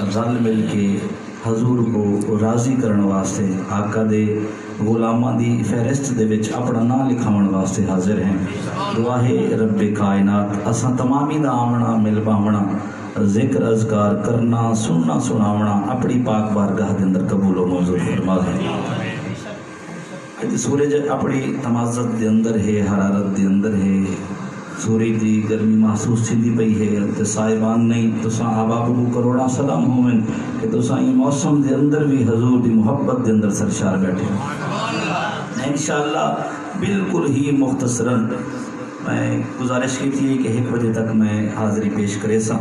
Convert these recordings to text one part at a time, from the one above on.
رل مل کے حضور کو راضی کرنے واسطے آقا دے غلاماں دی فہرست دے وچ اپنا نام لکھاون واسطے حاضر ہیں۔ دعا ہے رب کائنات اساں تمامی دا آمنا مل باونا ذکر اذکار کرنا سننا سناونا اپنی پاک بارگاہ دے اندر قبول و منظور فرما ہے۔ سورج اپنی تمازت دے اندر ہے، حرارت دے اندر ہے، سورج دی گرمی محسوس تھی پئی ہے تے صاحبان نہیں تساں آباب کو کروڑا سلام ہوئن کہ تساں یہ موسم دے اندر بھی حضور دی محبت دے اندر سرشار بیٹھے انشاءاللہ۔ بالکل ہی مختصراً میں گزارش کی تھی کہ 1 بجے تک میں حاضری پیش کرے سا،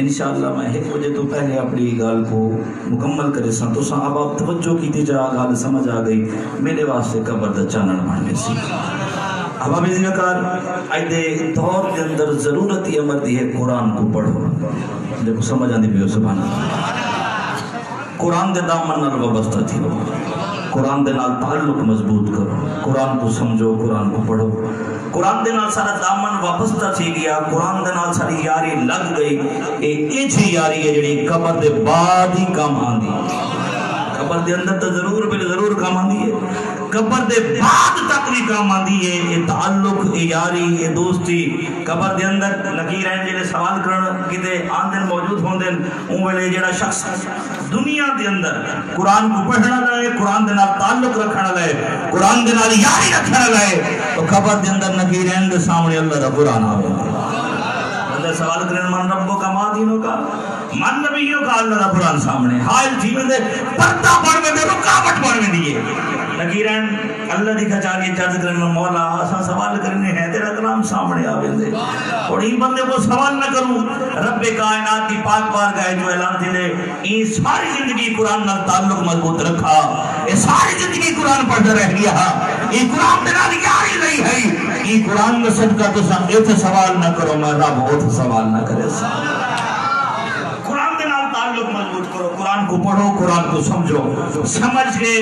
انشاءاللہ میں 1 بجے تو پہلے اپنی گال کو مکمل کرے سا۔ تساں آباب توجہ کی تھی جا گال سمجھ آ گئی میرے واسطے قبر دا چانن بننے سی۔ احباب ذکر ایدے دور کے اندر ضرورت ہی امر دی ہے قرآن کو پڑھو، جب سمجھ آنے بھی ہو سبحان اللہ۔ قرآن دے دامن نال وابستہ تھی ہو، قرآن دے نال تعلق مضبوط کرو، قرآن کو سمجھو، قرآن کو پڑھو۔ قرآن دے نال سارا دامن وابستہ تھی گیا، قرآن دے نال ساری یاری لگ گئی، اے جی یاری ہے جڑی قبر دے بعد ہی کام آندی۔ قبر دے اندر تو ضرور کام آندی ہے، قبر دے بعد تک بھی کام آندی ہے۔ یہ تعلق، یہ یاری، یہ دوستی قبر دے اندر لگی رہن جنہیں سوال کرن کتے آندن موجود ہوندن اون ویلے جڑا شخص دنیا دے اندر قرآن کو پڑھنا لائے، قرآن دے نال تعلق رکھنا لائے، قرآن دے نال یاری رکھنا لائے تو قبر دے اندر لگی رہن دے سامنے اللہ دا قرآن آوے۔ اللہ سوال کرن من ربو کا ما دینوں کا من نبیوں کا اللہ دا قرآن سامنے حائل تھی میں دے پردہ پڑھ میں دے رکاوٹ پڑھ میں دیئے لگیرین اللہ دی کھچاری چرد کرنے مولا آسان سوال کرنے ہیں تیرا کلام سامنے آوے دے اور این بندے کو سوال نہ کروں رب کائنات کی پاک بار گئے جو اعلان تھی دے این ساری زندگی قرآن نال تعلق مضبوط رکھا، این ساری زندگی قرآن پڑھتا رہ گیا، این قرآن دینا یاری نہیں ہے، این قرآن میں صدقہ تو ایت سوال نہ کرو میں رب اوت سوال نہ کرے سا۔ تعلق مضبوط کرو، قرآن کو پڑھو، قرآن کو سمجھو، سمجھ کے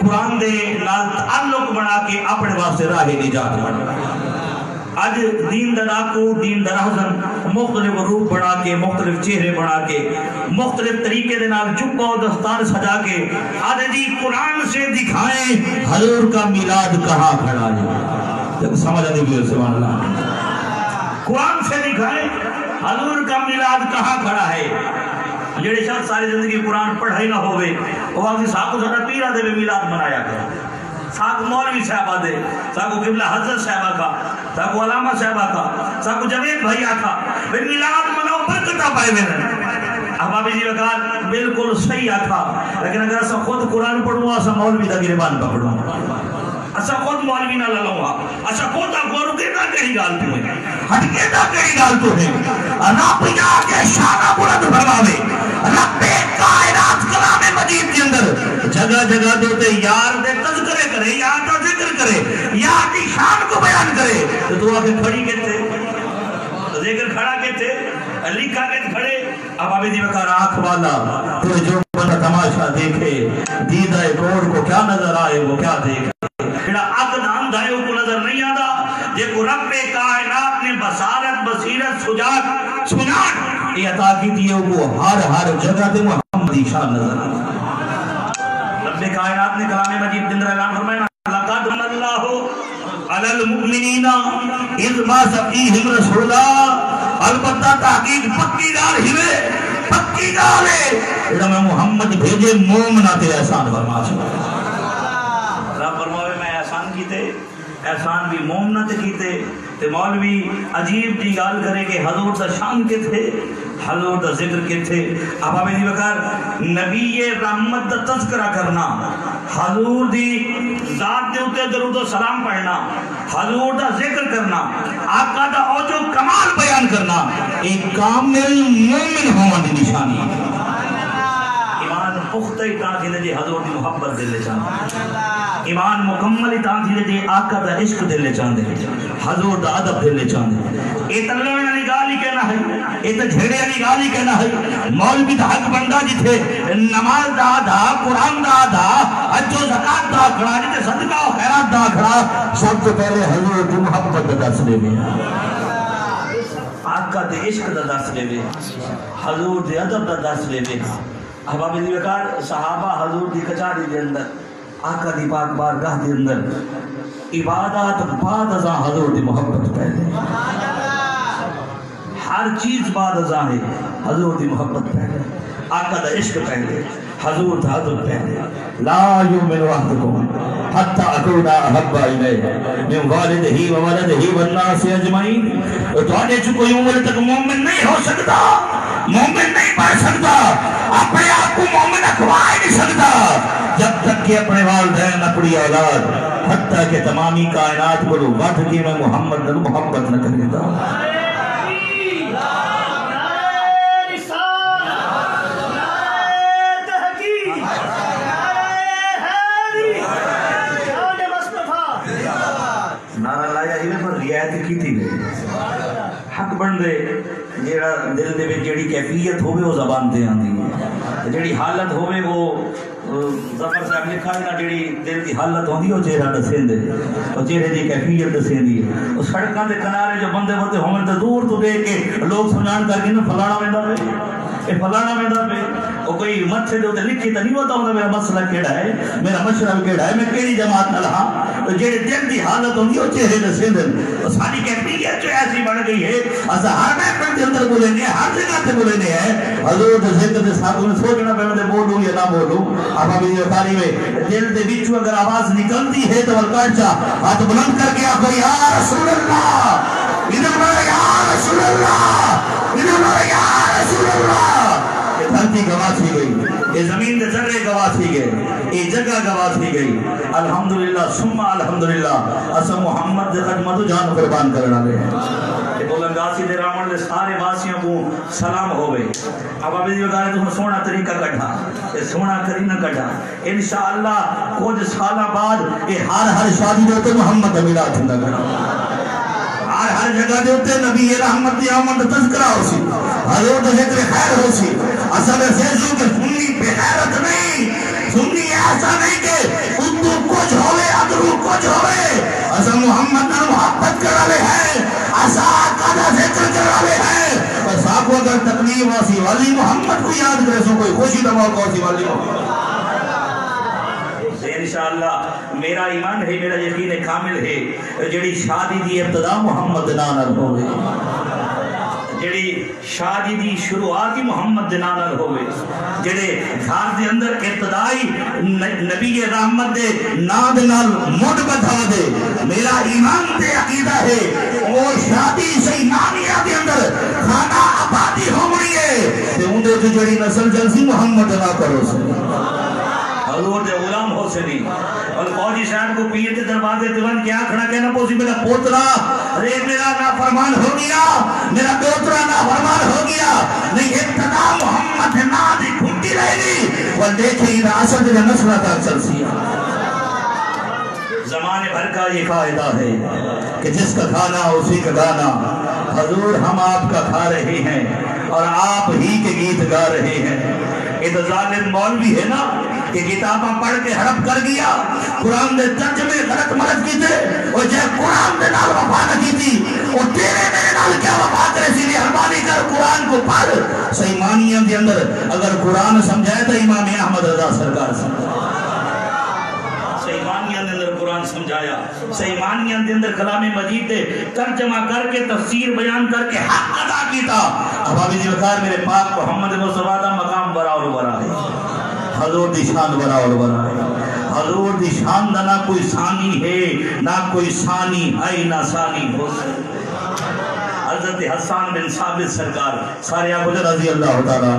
قرآن دے نال تعلق بنا کے اپنے واسطے راہ نجات بنا۔ آج دین دا ڈاکو، دین دا رہزن مختلف روپ بنا کے، مختلف چہرے بنا کے، مختلف طریقے دے نال جبہ و دستار سجا کے آدھے جی قرآن سے دکھائیں حضور کا میلاد کہاں کھڑا ہے، جب سمجھ آنے بھی سبحان اللہ، قرآن سے دکھائیں حضور کا میلاد کہاں کھڑا ہے۔ جڑے شخص ساری زندگی قرآن پڑھا ہی نہ ہوئے وہ آگے ساکو ساڑھا پیرہ دے بھی میلاد منایا گیا، ساکو مولوی صاحبہ دے، ساکو قبلہ حضرت صاحبہ کا، ساکو علامہ صاحبہ کا، ساکو جوید بھائیہ کا، پھر میلاد مناؤ برکتہ پائے میں احبابی جی وقال بالکل صحیح آتھا، لیکن اگر اسا خود قرآن پڑھوں اسا مولوی دا گریبان پکڑوں، اسا خود مولوی نہ للوں گا، اسا خود آپ رکے نہ کہیں گال تو ہے، ہٹکے نہ کہیں گال تو ہے، رب جا کے شانہ بلند فرماوے، رب کائنات کلام مجید کے اندر جگہ جگہ دوتے یار دے تذکرے کرے، یار کا ذکر کرے، یار کی شان کو بیان کرے، تو آگے کھڑی کہتے ذکر کھڑا کہتے لکھا کہتے کھڑے۔ اب آبی دی وقار آنکھ والا تو جو بندہ تماشا دیکھے دیدہ کوڑ کو کیا نظر آئے وہ کیا دیکھے، بڑا عقد اندھا ہے وہ کو نظر نہیں آدھا، جے کو رب کائنات نے بصارت بصیرت سجاک سناک یہ عطا کی تھی وہ ہر جگہ دے محمدی شان نظر آدھا۔ رب کائنات نے کلام مجید دن اعلان فرمائنا لَقَدْ مَنَّ اللَّهُ عَلَى الْمُؤْمِنِينَ اِذْ بَعَثَ فِيهِمْ رَسُولًا، البتہ تحقیق پکی گال ہوئے، پکی گال ہے جڑا میں محمد بھیجے مومنہ تے احسان فرما چھوڑا۔ رب فرماوے میں احسان کیتے، احسان بھی مومنہ تے کیتے، تے مولوی عجیب جی گال کرے کہ حضور دا شان کے تھے، حضور دا ذکر کے تھے۔ اب آپ دی وقار نبی رحمت دا تذکرہ کرنا، حضور دی ذات دے ہوتے درود و سلام پڑھنا، حضور دا ذکر کرنا، آقا دا اوجو کمال بیان کرنا، ایک کامل مومن ہونے دی نشانی۔ ایمان پختہ ہی تاں تھی جی حضور دی محبت دل لے چاہتے، ایمان مکمل ہی تاں تھی جی آقا دا عشق دل لے چاہتے، حضور دا عدب دل لے چاہتے۔ اے تلوے میں نگالی کہنا ہے، اے تا جھڑے نگالی کہنا ہے، مولوی دا حق بندہ جی تھے، نماز دا دا، قرآن دا دا، اجو زکاة دا کھڑا، جتے صدقہ و خیرات دا کھڑا، سب سے پہلے حضور کی محبت دا سلے میں آقا دے عشق دا درس لے وے حضور دے ادب دا درس لے وے احباب دی وقار صحابہ حضور دی کچاری دے اندر آقا دی پاک بارگاہ دے اندر عبادات بعد ازاں حضور دی محبت پہلے ہر چیز بعد ازاں ہے حضور دی محبت پہلے آقا دا عشق پہلے حضور دا ادب پہلے لا یؤمن احدکم حتی اکون احب الیہ من والدہ وولدہ والناس اجمعین تو آنے چو کوئی عمر تک مومن نہیں ہو سکتا مومن نہیں پڑھ سکتا اپنے آپ کو مومن اکوائے نہیں سکتا جب تک کہ اپنے والدین اپنی اولاد حتیٰ کہ تمامی کائنات کو وعد کی میں محمد نل محبت نہ کرے دا نعرہ لایا ہی میں پر رعایت کی تھی حق بن دے جیڑا دل دے میں جیڑی کیفیت ہوئے وہ زبان دے آن دی جیڑی حالت ہوئے وہ ظفر صاحب لکھا ہے نا جیڑی دل دی حالت ہوندی وہ چہرہ دسین دے اور چہرے دی کیفیت دسین دی اس سڑکاں دے کنارے جو بندے بندے ہوئے تو دور تو دیکھ کے لوگ سنان کر کے نا فلانا ویندا پہ اے فلانا ویندا پہ وہ کوئی متھے دے لکھی تو نہیں ہوتا میرا مسئلہ کیڑا ہے میرا مشرب کیڑا ہے میں کیڑی جماعت نہ رہا جیڑے دل دی حالت ہوندی وہ چہرے دسین دے اور ساری کیفیت جو ایسی بڑھ گئی ہے اسا ہر محفل کے اندر بولے نہیں ہر جگہ تے بولے نہیں ہے حضور دے ذکر دے ساتھ میں سوچنا پہلے بولوں یا نہ بولوں اب ابھی یہ باری میں دل دے وچوں اگر آواز نکلتی ہے تو ولکان چا ہاتھ بلند کر کے آخو یا رسول اللہ ادھر بڑا یا رسول اللہ ادھر بڑا یا رسول اللہ یہ دھرتی گواہ تھی گئی یہ زمین دے ذرے گواہ تھی گئے یہ جگہ گواہ تھی گئی الحمدللہ ثم الحمدللہ اسا محمد دے خدمت جان قربان کرنا لے یہ بولنگاسی دے رامن دے سارے واسیوں کو سلام ہوئے اب ابھی دیو گارے تمہیں سونا طریقہ کٹھا یہ سونا کرینہ کٹھا انشاءاللہ کچھ سالہ بعد یہ ہر شادی دے ہوتے محمد امیلات ہندہ کرنا ہر جگہ دے ہوتے نبی رحمت دی آمد تذکرہ ہو سی حضور دے ذکر خیر ہو سی اصل سیزوں کے سنی بے حیرت نہیں سنی ایسا نہیں کہ اردو کچھ ہوئے ادرو کچھ ہوئے اصل محمد نے محبت کرالے ہیں اصل آقا دا ذکر کرالے ہیں بس آپ کو اگر تکلیف واسی والی محمد کو یاد کرے سو کوئی خوشی دماغ کو واسی والی محمد انشاءاللہ میرا ایمان ہے میرا یقین کامل ہے جڑی شادی دی ابتدا محمد نانر ہوئے جڑی شادی دی شروعاتی محمد نانر ہوئے جڑے گھر دے اندر ابتدائی نبی رحمت دے ناد نال مڈ بدھا دے میرا ایمان تے عقیدہ ہے اور شادی سے ایمانیہ دے اندر کھانا آبادی ہو گئی ہے تے اندر جو جڑی نسل جلسی محمد نہ کرو سے حضور دے غلام ہو سنی اور فوجی صاحب کو پیر دے دروازے دیوان کیا کھڑا کہنا پوسی میرا پوترا رے میرا نافرمان ہو گیا میرا پوترا نافرمان ہو گیا نہیں ابتدا محمد نادی کھٹی رہے گی اور دیکھیں یہ اصل دے نسلہ تک چل سیا زمانے بھر کا یہ قاعدہ ہے کہ جس کا کھانا اسی کا گانا حضور ہم آپ کا کھا رہے ہیں اور آپ ہی کے گیت گا رہے ہیں یہ تو ظالم مولوی ہے نا کہ کتاباں پڑھ کے حرف کر گیا قرآن دے ترجمے غلط مرض کی تھے اور جب قرآن دے نال وفا نہ کی تھی اور تیرے میرے نال کیا وفا کرے سی لئے حرمانی کر قرآن کو پڑھ سیمانیاں دے اندر اگر قرآن سمجھائے تو امام احمد رضا سرکار سمجھائے سیمانیاں دے اندر قرآن سمجھایا سیمانیاں دے اندر کلام مجید دے ترجمہ کر کے تفسیر بیان کر کے حق ادا کیتا اب ابھی جی وقار میرے پاک محمد مصطفیٰ دا مقام برا اور برا ہے حضور دی شان برا اور برا ہے حضور دی شان دا نہ کوئی ثانی ہے نہ کوئی ثانی ہے نہ ثانی ہو سکتا حضرت حسان بن ثابت سرکار سارے ابو رضی اللہ تعالیٰ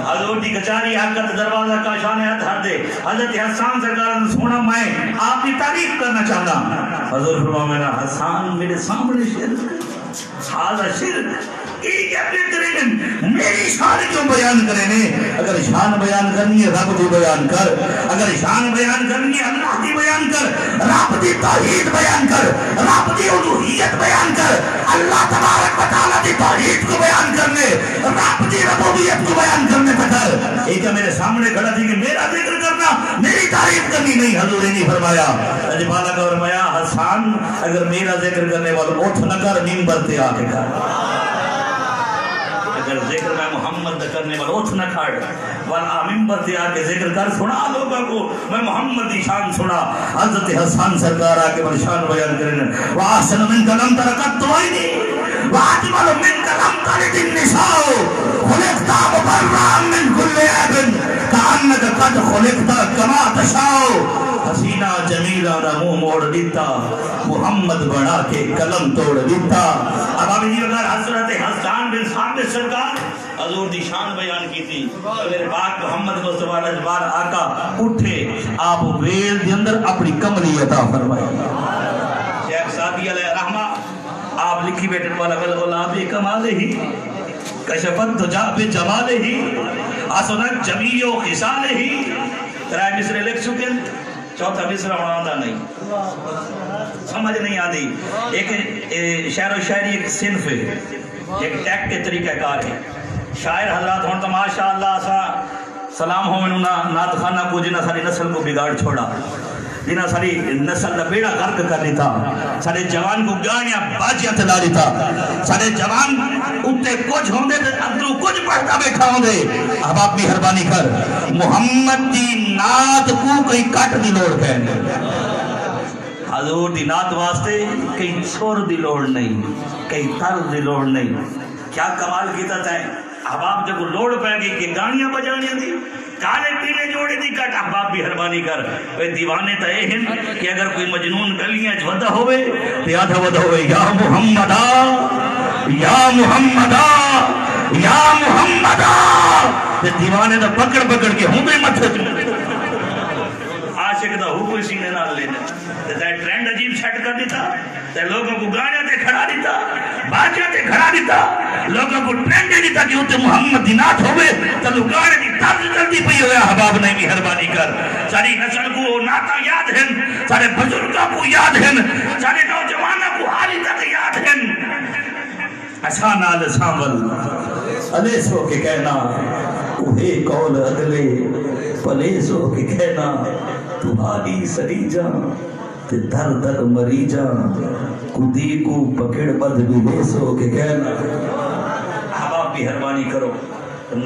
حضور دی کچاری حقت دروازہ کا شان ہے ہر دے حضرت حسان سرکار نے سونا میں آپ کی تعریف کرنا چاہتا حضور فرما میرا حسان میرے سامنے شرک حاضر شرک میری شان کیوں بیان کرنے اگر شان بیان کرنی ہے رب دی بیان کر اگر شان بیان کرنی ہے اللہ دی بیان کر رب دی توحید بیان کر رب دی الوہیت بیان کر اللہ تبارک و تعالی دی توحید کو بیان کرنے رب دی ربوبیت کو بیان کرنے پہ کر ایک میرے سامنے کھڑا تھی کہ میرا ذکر کرنا میری تعریف کرنی نہیں حضور نے فرمایا اجبالا کا فرمایا حسان اگر میرا ذکر کرنے والا اٹھ نہ کر منبر تے آ کے کر اگر ذکر میں محمد کرنے والا اٹھ نہ کھڑ والا ممبر سے آ کے ذکر کر سنا لوگوں کو میں محمد کی شان سنا. حضرت حسان سرکار آ کے شان بیان کریں وَأَحْسَنُ مِنْكَ لَمْ تَرَ قَطُّ عَيْنِي وَأَجْمَلُ مِنْكَ لَمْ تَلِدِ النِّسَاءُ خُلِقْتَ مُبَرَّأً مِنْ كُلِّ عَيْبٍ كَأَنَّكَ قَدْ خُلِقْتَ كَمَا تَشَاءُ. حسینہ جمیلہ نہ منہ موڑ دیتا محمد بڑھا کے قلم توڑ دیتا. اب ابھی اگر حضرت حسان بن ثابت سرکار حضور دی شان بیان کی تھی میرے پاک محمد مصطفیٰ لجبار آقا اٹھے آپ ویل دے اندر اپنی کملی عطا فرمائے. شیخ سعدی علیہ رحمہ آپ لکھی بیٹھے والا غلغلہ بے کمالے ہی کشفت دجا بے جمالے ہی آسنت جمیع و خسالے ہی. ترائے مصرے لکھ چکے چوتھا مصرہ آدھا نہیں سمجھ نہیں آدھی. ایک شعر و شاعری ایک صنف ہے ایک ٹیک کے طریقہ کار ہے. شاعر حضرات ہوں تو ماشاءاللہ سلام ہو میں نات خانہ کو جنہ ساری نسل کو بگاڑ چھوڑا جنہ ساری نسل کا بیڑا غرق کر لیتا سارے جوان کو گاڑیاں باجیاں تلا دیتا سارے جوان اتے کچھ ہوں دے اندروں کچھ پڑھتا بیٹھا ہوں دے. اب آپ مہربانی کر محمد دی نات کو کئی کٹ دی لوڑ پہنے حضور دی نات واسطے کئی سور دی لوڑ نہیں کئی طرز دی لوڑ نہیں. کیا کمال کیتا تھا احباب جب لوڑ پہ گئی کہ گاڑیاں بجانیاں دی کالے پیلے جوڑے دی کٹ. احباب بھی حربانی کر دیوانے تا اے ہن کہ اگر کوئی مجنون گلیاں ودا ہوئے تو آدھا ودا ہوئے یا محمدہ یا محمدہ یا محمدہ. دیوانے دا پکڑ پکڑ کے ہوں دے متھے عاشق دا ہو کوئی سینے نال لینے ٹرینڈ عجیب سیٹ کر دیتا لوگوں کو گاڑیاں تے کھڑا دیتا باجیاں تے کھڑا دیتا لوگوں کو ٹرینڈ دیتا کہ ہوتے محمد دی نات ہوئے تو لوگ گاڑے دی طرز جلدی پئی ہویا. حباب نے مہربانی کر ساری نسل کو ناتا یاد ہیں سارے بزرگوں کو یاد ہیں سارے نوجوانوں کو حالی تک یاد ہیں. اچھا نال سامل علیہ سو کے کہنا اوہے کول اگلے پلے سو کے کہنا تمہاری سری جان تے در در مری جان کدی کو پکڑ بد بھی لے سو کے کہنا. احباب بھی حربانی کرو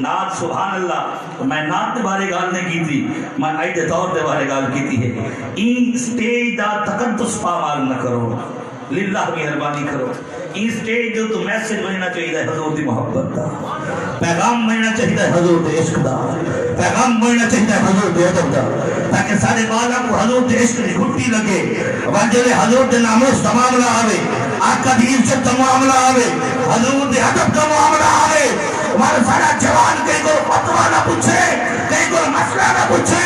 نات سبحان اللہ میں نات دے بارے گال نہیں کی تھی میں آئیدے طور دے بارے گال کی تھی ہے. این سٹیج دا تقدس پامال نہ کرو للہ بھی حربانی کرو. این سٹیج جو تو میسج بننا چاہیے حضور دی محبت دا پیغام بننا چاہیے حضور دے عشق دا پیغام بننا چاہیے حضور دے ادب دا تاکہ سارے بالا کو حضور دے عشق دی گھٹی لگے وجلے حضور دے ناموس دا معاملہ آوے آقا دی عزت دا معاملہ آوے حضور دے ادب دا معاملہ آوے. ہمارا سارا جوان کہیں کو فتوہ نہ پوچھے کہیں کو مسئلہ نہ پوچھے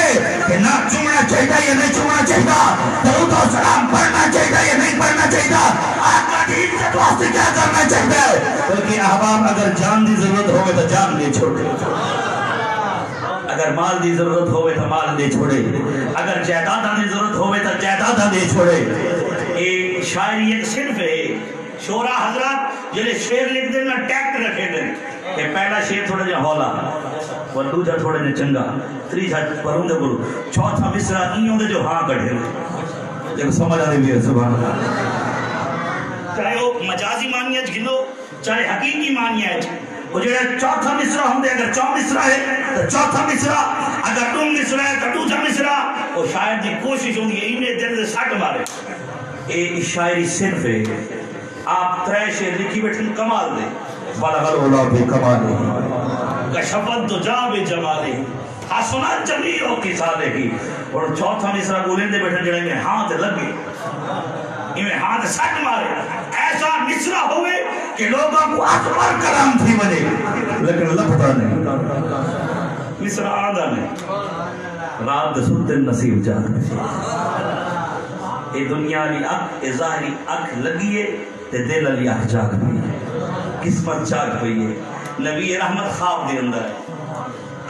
کہ نہ چومنا چاہیے یا نہیں چومنا چاہیے درود و سلام پڑھنا چاہیے یا نہیں پڑھنا چاہیے آقا دی عزت واسطے کیا کرنا چاہیے. بلکہ احباب اگر جان دی ضرورت ہوگی تو جان دے چھوڑے اگر مال دی ضرورت ہوئے تو مال دے چھوڑے اگر جائیداد دی ضرورت ہوئے تو جائیداد دے چھوڑے. ایک شاعری ایک صرف ہے شورا حضرات جلے شیر لکھ دیں میں ٹیکٹ رکھے دیں کہ پہلا شیر تھوڑا جا ہولا اور دوجہ تھوڑا جا چنگا تریجہ پروں دے بولو چوتھا مصرہ اینوں دے جو ہاں کڑھے جب سمجھ آنے بھی ہے سبحان اللہ. چاہے وہ مجازی معنیت گھنو چاہے حقیقی معنیت وہ جو چوتھا مصرہ ہوں دے اگر چوتھا مصرہ ہے تو چوتھا مصرہ اگر تم مصرہ ہے تو دوجہ مصرہ وہ شاید دی کوشش ہوں گی انہیں دل سے ساٹھ مارے. ایک شاعری صرف ہے آپ ترے شیر لکھی بیٹھن کمال دے بلغ العلا بے کمالے کشفت دجا بے جمالے حسنت جمیع کی سالے کی. اور چوتھا مصرہ بولیں دے بیٹھن جڑے میں ہاتھ لگے انہیں ہاتھ سٹ مارے ایسا مصرہ ہوئے کہ لوگوں کو اکبر کلام تھی بنے لیکن لپتا نہیں مصرہ آدھا نہیں رات سلطے نصیب جاگ اے دنیا لی اک اے ظاہری اک لگیے تے دل علی اک جاگ بھی قسمت جاگ پئی ہے. نبی رحمت خواب دے اندر ہے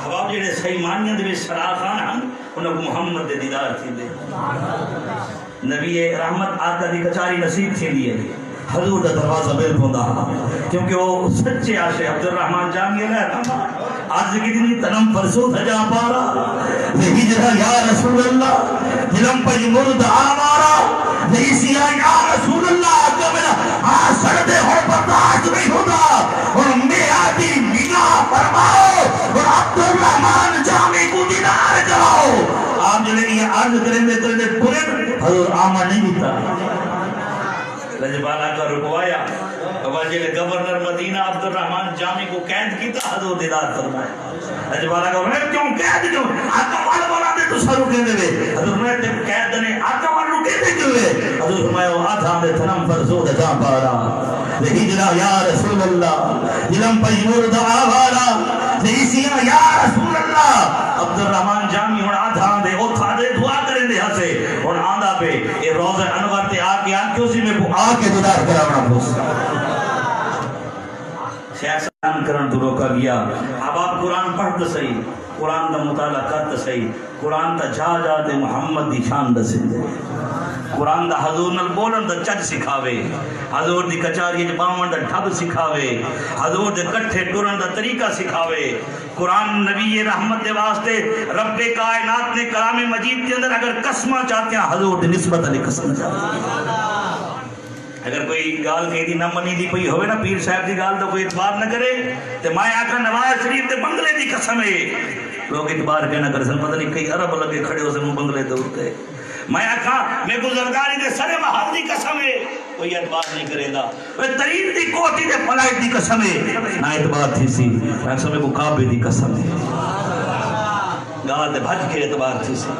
حباب جڑے صحیح معنیاں دے شرافان ہن انہاں کو محمد دے دیدار تھی دے نبی رحمت آقا دی کچاری نصیب تھی دی ہے حضور دا دروازہ بیل پوندا کیونکہ وہ سچے عاشق عبد الرحمن جامی علیہ آج کی دنی تنم فرسو تھا جا پارا ہجرہ یا رسول اللہ دلم پر مرد آمارا لیسیا یا رسول اللہ آقا میرا سردے ہو برداشت نہیں ہوتا اور میں آدھی دیدار کرو. آپ جلے یہ عرض کریں دے حضور آمن نہیں دیتا. لجبالہ کا رکوایا وجہ گورنر مدینہ عبد الرحمن جامی کو قید کیتا حضور دیدار فرمایا. لجبالہ کا میں کیوں قید کیوں آقا والا بولا دے تو سرو کے دے حضور میں قید دنے آقا والا رکے دے کیوں حضور فرمایا آدھا میں تھنم فرزود جان پارا لہجرہ یا رسول اللہ جلم پیمور دعا والا لہیسیاں یا رسول اللہ. عبد الرحمن جامی ہون آدھا دے اوتھا دے دعا کریں دے ہاں سے ہون آدھا پہ یہ روز انور تے آکے آکے اسی میں کو آکے دیدار کراونا پوسا. شیخ کرن تو روکا گیا. اب آپ قرآن پڑھتا صحیح, قرآن دا مطالعہ کرتا صحیح, قرآن دا جا جا دے محمد دی شان دا سندے, قرآن دا حضور نل بولن دا چج سکھاوے, حضور دی کچاری باون دا ڈھب سکھاوے, حضور دے کٹھے ٹرن دا طریقہ سکھاوے. قرآن نبی رحمت دے واسطے رب کائنات نے کلام مجید کے اندر اگر قسمہ چاہتے ہیں حضور دے نسبت علی قسم چاہتے ہیں. اگر کوئی گال کہی دی نہ منی دی پئی ہوئے نا پیر صاحب دی گال تو کوئی اعتبار نہ کرے تو میں آقا نواز شریف دے بنگلے دی قسم ہے لوگ اعتبار کہنا کرے سن پتہ نہیں کئی عرب لگے کھڑے ہو سے وہ بنگلے دے اٹھتے. میں آقا میں گزرگاری دے سرے محل دی قسم ہے کوئی اعتبار نہیں کرے گا. ترین دی کوٹی دے فلائٹ دی قسم ہے نہ اعتبار تھی سی قسم کو کعبے دی قسم ہے گال دے بھج کے اعتبار تھی سی.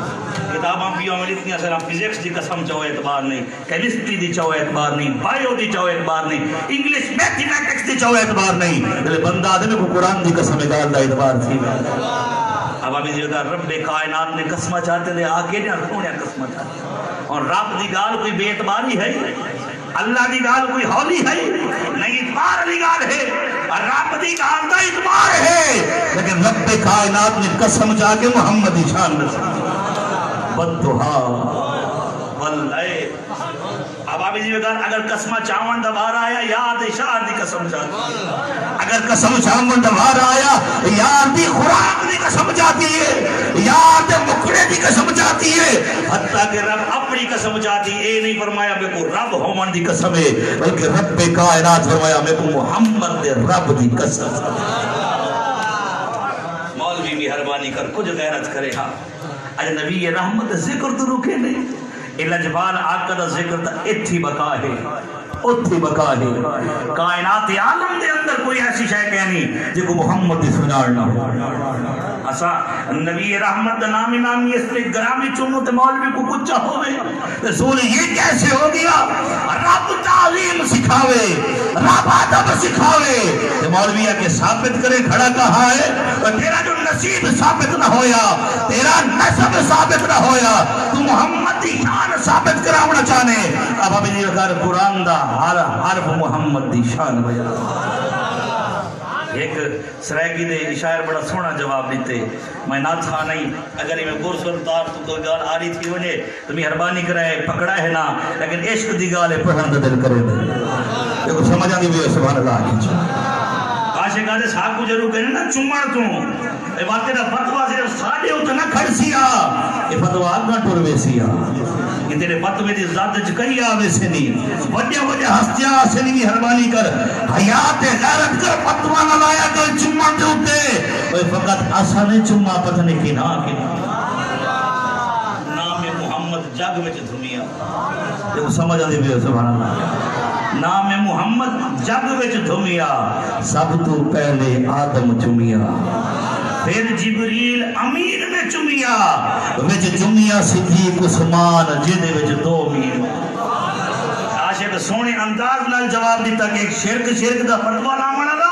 کتاباں بھی ہمیں اتنی اثر ہم فزکس دی قسم چاہو اعتبار نہیں, کیمسٹری دی چاہو اعتبار نہیں, بائیو دی چاہو اعتبار نہیں, انگلیش میتھمیٹکس دی چاہو اعتبار نہیں. دلے بندہ آدھے کو قرآن دی قسم گال دا اعتبار تھی. اب ہمیں دیدہ رب کائنات نے قسمہ چاہتے لے آگے نے ارکوں نے قسمہ چاہتے اور رب دی گال کوئی بے اعتباری ہے, اللہ دی گال کوئی ہولی ہے نہیں, اعتبار علی گال ہے اور رب دی گال دا اعتبار ہے. لیکن رب کائنات نے قسم چاہ کے محمد دی شان میں بدھا واللیل. اب آپ اسی وقت اگر قسمہ چاون دوار آیا یاد شاہ دی قسم چاہتی, اگر قسم چاون دوار آیا یاد دی خوراک دی قسم چاہتی ہے, یاد مکڑے دی قسم چاہتی ہے. حتیٰ کہ رب اپنی قسم چاہتی ہے. اے نہیں فرمایا میں کو رب ہومن دی قسم ہے بلکہ رب کائنات فرمایا میں کو محمد دے رب دی قسم. مولوی بھی حربانی کر کچھ غیرت کرے ہاں اج نبی رحمت ذکر تو رکے نہیں. لجبال آقا دا ذکر تا اتھی بقا ہے, اتھی بقا ہے. کائنات عالم دے اندر کوئی ایسی شے کہنی جے کو محمد دی سنارنا ہو. اسا نبی رحمت دا نامی اس پہ گرامی چونو تے مولوی کو کچھ ہوئے رسول یہ کیسے ہو گیا. رب تعلیم سکھاوے, رب ادب سکھاوے تے مولوی کے ثابت کرے کھڑا کہا ہے تیرا جو نصیب ثابت نہ ہویا, تیرا نسب ثابت نہ ہویا, تو محمد دی شان ثابت کراونا چاہنے. اب ہمیں یہ کہا قرآن دا ہر حرف محمد دی شان بیان. ایک سرائیگی دے شاعر بڑا سونا جواب دیتے میں نہ تھا نہیں اگر میں گرس ورطار تو کوئی گال آ رہی تھی ونے تو میں حربانی کرائے پکڑا ہے نا لیکن عشق دی گال ہے پڑھن دا دل کرے دے دیکھو سمجھا دی بھی سبحان اللہ کی چھو عاشق آدھے صاحب کو ضرور کہنے نا چمڑ تو اے بات تیرا فتوہ صرف ساڑھے ہوتا نہ کھڑ سیا یہ فتوہ آگا ٹور وے سیا کہ تیرے فتوے دی ذات چکئی آوے سے نہیں وجہ ہستیاں سے نہیں مہربانی کر حیات غیرت کر فتوہ نہ لایا کر چمڑ دے ہوتے وہ فقط آسانے چمڑ پتہ نہیں کی نام محمد جاگ میں دھمیا دیکھو سمجھ آدھی بھی سبحان اللہ. نام محمد جگ وچ دھمیا سب تو پہلے آدم چمیا پھر جبریل امین میں چمیا وچ چمیا صدیق عثمان جدے وچ دو میر. عاشق سونے انداز نال جواب دیتا کہ ایک شرک دا فتوہ نہ منا دا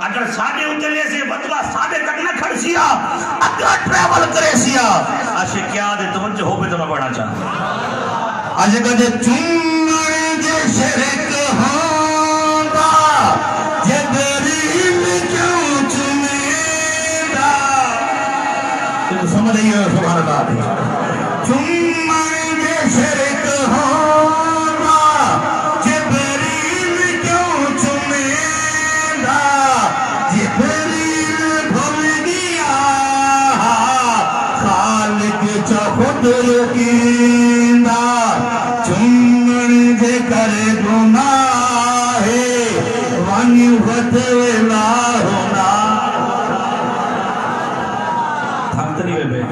اگر ساڑھے اتنے سے فتوہ ساڑھے تک نہ کھڑ سیا اگر ٹریول کرے سیا. عاشق کیا دے توجہ ہو پہ تو میں پڑھنا چاہتا. عاشق دے چمڑ دے شرک ہوندا جبریل کیوں چمیدا تو سمجھ رہی ہے سبحان اللہ. چمڑ دے شرک ہوندا جبریل کیوں چمیدا جبریل بھول گیا خالق چا خود یقیندہ چمڑ دے کر گناہ وانی فتولا ہونا حق تو نہیں ہوئے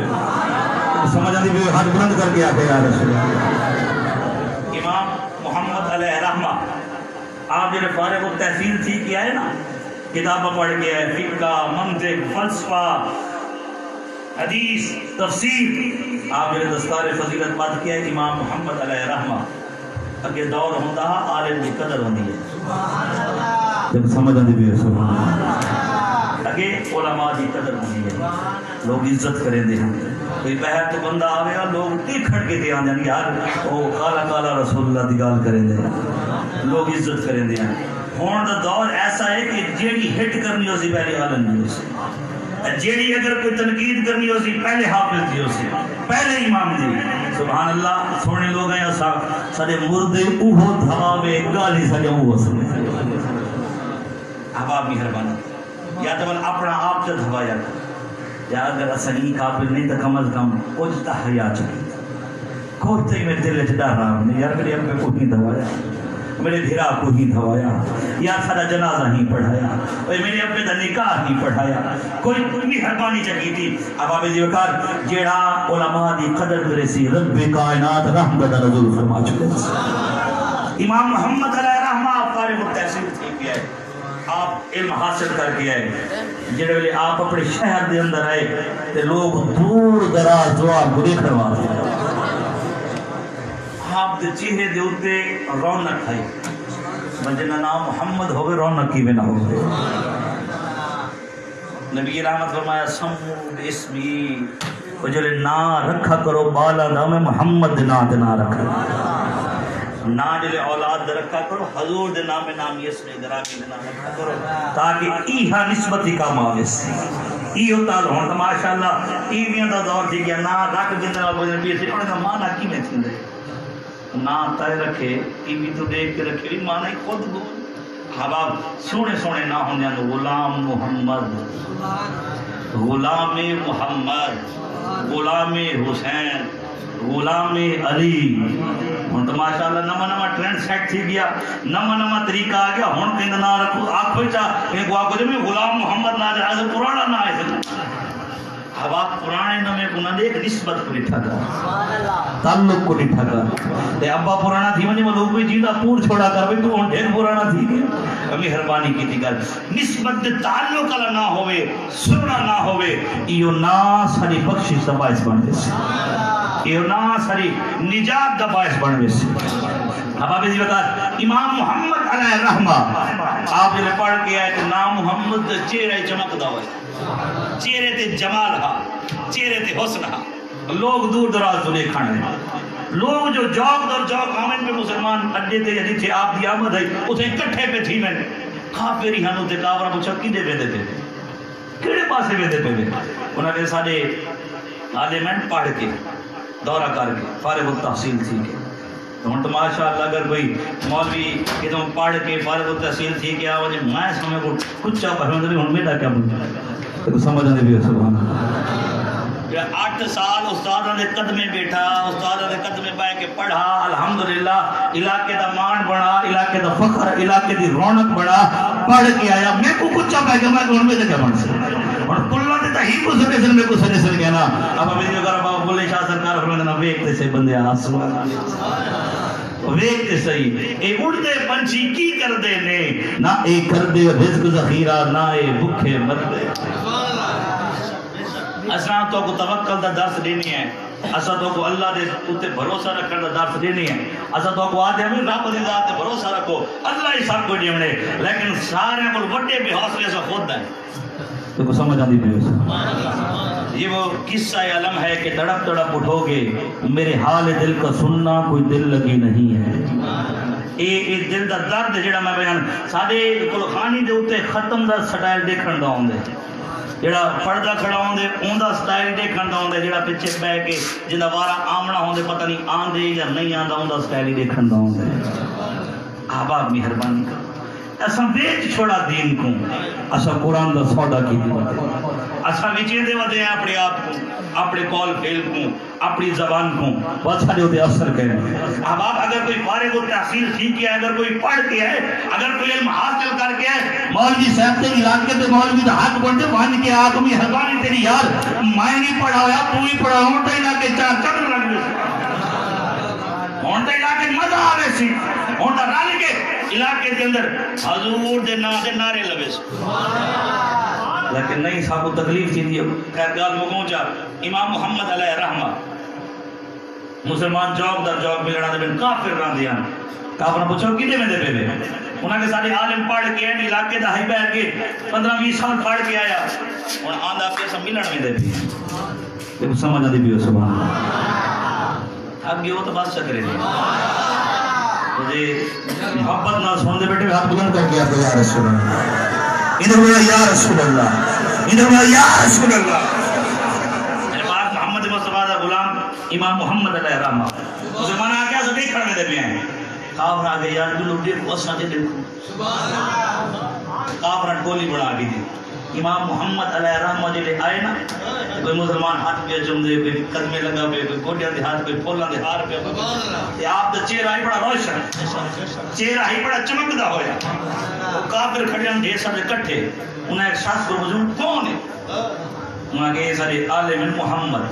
سمجھ آتی بھی ہاتھ بلند کر کے آتے یا رسول اللہ۔ امام محمد علیہ رحمہ آپ جو فارغ التحصیل تھی کیا ہے نا، کتابیں پڑھ کے ہے، فقہ، منطق، فلسفہ، حدیث، تفسیر، آپ جو دستار فضیلت بات کیا ہے امام محمد علیہ رحمہ اگے دور ہوندہ عالم کی قدر ہوندی ہے جب سمجھ آتی بھی ہے سبحان اللہ، اگے علماء کی قدر ہوندی ہے، لوگ عزت کریں دے ہیں، کوئی بہر تو بندہ آوے گا لوگ دیکھڑ کے دے آن جانی یار وہ کالا کالا رسول اللہ دی گال کریں دے ہیں، لوگ عزت کریں دے ہیں۔ ہون دا دور ایسا ہے کہ جیڑی ہٹ کرنی ہو سی پہلے عالم نہیں ہو سی، جیڑی اگر کوئی تنقید کرنی ہو سی پہلے حافظ دی ہو سی، پہلے امام دی، سبحان اللہ۔ سونے لوگ ہیں ایسا سارے مردے اوہو دھوابے گالی سارے اوہو سنے حباب مہربانہ یا تو اپنا آپ سے دھوایا یا اگر صحیح قابل نہیں تو کم از کم کچھ تحیا چاہیے کوتے میں دل چڑھا رہا ہوں یار میرے اب کو ہی دھوایا، میرے بھیرا کو ہی دھوایا، یا سارا جنازہ ہی پڑھایا، میرے اپنے دا نکاح ہی پڑھایا، کوئی مہربانی چاہیے تھی۔ اب آپ جی وقار جیڑا علماء دی قدر کرے سی رب کائنات رحمت نزول فرما چکے۔ امام محمد علیہ رحمہ فارغ التحصیل تھی کیا ہے، آپ علم حاصل کر کے آئے، جڑے ویلے آپ اپنے شہر دے اندر آئے تے لوگ دور دراز دعا کو دیکھنے واسطے آپ دے چہرے دے اوتے رونق ہے، جنہ نام محمد ہوگے رونق کی بنا ہوگے۔ نبی رحمت فرمایا سمو باسمی، وہ جو نا رکھا کرو بالا نام محمد نا رکھا نا جلے اولاد دے رکھا کرو حضور دے نام اسمی درامی دے نام رکھا کرو تاکہ ایہا نسبتی کام آویس ایہو تال ہون تو ماشاءاللہ ایویاں دا دور تھی گیا نا رکھ جندے والے پیسے انہیں کا معنی کی میں تھی نا تائے رکھے ٹی وی تو دیکھ کے رکھے بھی معنی خود گو حباب سونے سونے نا ہوں جانے غلام محمد، غلام محمد، غلام حسین، غلام علی، ہون تو ماشاءاللہ نما ٹرینڈ سیٹ تھی گیا، نما طریقہ آ گیا، ہون کہیں نا رکھو آپ کوئی چاہ ایک واقع جو میں غلام محمد نا جائے پرانا نا آئے سکتا اب آپ پرانے نمے کو نہ دیکھ نسبت کو نٹھا کر تعلق کو نٹھا کر تے ابا پرانا تھی منی ملوک بھی جیدہ پور چھوڑا کر بھی تو ہون ڈھیر پرانا تھی گیا مہربانی کی تھی کر نسبت تعلق اللہ نہ ہوئے سننا نہ ہوئے ایو نا ساری بخشش دا باعث بن دیسی، ایو نا ساری نجات دا باعث بن دیسی۔ اب آپ اسی بتا امام محمد علیہ رحمہ آپ جلے پڑھ کے آئے کہ نام محمد چہرہ چمک دا ہوئے، چہرے تے جمال ہا، چہرے تے حسن ہا، لوگ دور دراز تو لے کھانے لوگ جو جوک در جوک آمین پہ مسلمان اڈے تے یعنی تھے آپ دی آمد ہے اسے کٹھے پہ تھی میں کافری ہنو تے کافرہ پوچھا کی دے بیدے پہ کیڑے پاسے بیدے پہ انہوں نے سارے عالمین پڑھ کے دورہ کر کے فارغ التحصیل تھی کے تو ہن تو ماشاءاللہ اگر کوئی مولوی کہ تم پڑھ کے فارغ التحصیل تھی کہ آوازیں میں سمجھ کو کچھ چاہ پڑھوں تو بھی ہن میرا کیا بنتا ہے تو سمجھ آنے بھی سبحان اللہ 8 سال استادہ دے قدمے بیٹھا، استادہ دے قدمے بائے کے پڑھا، الحمدللہ علاقے دا مان بڑھا، علاقے دا فخر، علاقے دی رونق بڑھا، پڑھ کے آیا میں کو کچھ چاہ پائے کہ میں کون میں دے کیا بن سے اور کلہ دیتا ہی کو سنے سن میں کو سنے سن گیا نا اب ہمیں جو کر بابا بولے شاہ سرکار فرمائے نا ویکتے سے بندے آسمان ویکتے صحیح اے اڑتے پنچھی کی کر دے نے نہ اے کر دے رزق ذخیرہ نہ اے بکھے مر دے اساں تو کو توکل دا درس دینی ہے، اساں تو کو اللہ دے اوتے بھروسہ رکھن دا درس دینی ہے، اساں تو کو آدھے ہمیں رب دی ذات تے بھروسہ رکھو اللہ ہی سب کو دیونے لیکن سارے کو بڑے بے حوصلے سے خود ہے تو کو سمجھ آندی بھی یہ وہ قصہ علم ہے کہ تڑپ تڑپ اٹھو گے میرے حال دل کا سننا کوئی دل لگی نہیں ہے اے دل دا درد جڑا میں بیان سارے کلخانی دے اوتے ختم دا سٹائل دیکھن دا ہوندے جڑا پردہ کھڑا ہوندے اون دا سٹائل دیکھن دا ہوندے جڑا پیچھے بیٹھ کے جندا وارا آمنا ہوندے پتہ نہیں آندے یا نہیں آندا اون دا سٹائل دیکھن دا ہوندے احباب مہربانی کر اساں بیچ چھوڑا دین کو اساں قرآن دا سودا کی دی اساں وچے دے ودے اپنے آپ کو اپنے کال فیل کو اپنی زبان کو بہت سارے ہوتے اثر کریں. اب آپ اگر کوئی فارغ و تحصیل سیکھ ہے، اگر کوئی پڑھ کے ہے، اگر کوئی علم حاصل کر کے ہے، مولوی صاحب کے علاقے تے مولوی دا ہاتھ بڑھتے مان کے آگ میں حضوانی تیری یار میں نہیں پڑھا ہویا تو ہی پڑھا ہوں تے علاقے چار چکر لگ گئے ہوں تے علاقے مزہ آوے سی ہوں تے رل کے علاقے کے اندر حضور دے نعرے لگے سی. لیکن نہیں صاحب کو تکلیف تھی دی. خیر گال مگوں چا امام محمد علیہ رحمہ مسلمان جوگ در جوگ ملنا دے بن کافر رہا دیا. کافر نے پوچھو کتے میں دے پہ بے انہاں کے سارے عالم پڑھ کے ہیں علاقے دا ہی بیٹھ کے 15-20 سال پڑھ کے آیا اور آندھا پہ سب ملن میں دے پہ دیکھو سمجھ آدھی بھی ہو سبحان اللہ. اب یہ ہو تو بات چکرے دیں مجھے محبت نہ سن دے بیٹے ہاتھ بلند کر کے آپ یا رسول اللہ ادھر بولا یا رسول اللہ ادھر بولا یا رسول اللہ. بات محمد مصطفیٰ دا غلام امام محمد علیہ رحمہ مسلمان آگیا سے دیکھ کھڑے دے بھی ہیں کافر آگے یار جو لوگ دیکھو اسنا دے دیکھو کافران کولی بڑھا بھی دی. امام محمد علیہ رحمہ جلے آئے نا کوئی مسلمان ہاتھ پہ جم دے کوئی قدمے لگا پہ کوئی گوڑیاں دے ہاتھ کوئی پھولاں دے ہار پہ آپ دا چہرہ ہی بڑا روشن چہرہ ہی بڑا چمکدا ہویا. وہ کافر کھڑے ہم ڈھیر سارے کٹھے انہیں ایک شخص کو بزرگ کون ہے انہاں کے سارے عالم محمد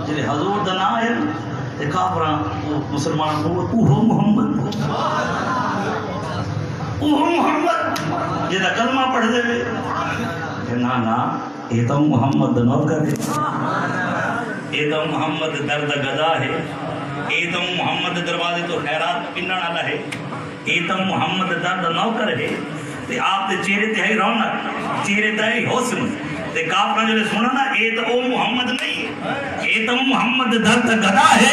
جلے حضور دنا آئے تے کافران مسلمان کو اوہو محمد جیدہ کلمہ پڑھ دے بے نا یہ تو محمد دنو کر دے یہ تو محمد درد گدا ہے یہ تو محمد دروازے تو خیرات پنن والا ہے یہ تو محمد درد نو کر ہے تے آپ تے چہرے تے ہی رونق چہرے تے ہی حسن تے کافران جو سنا نا یہ تو محمد نہیں یہ تو محمد درد گدا ہے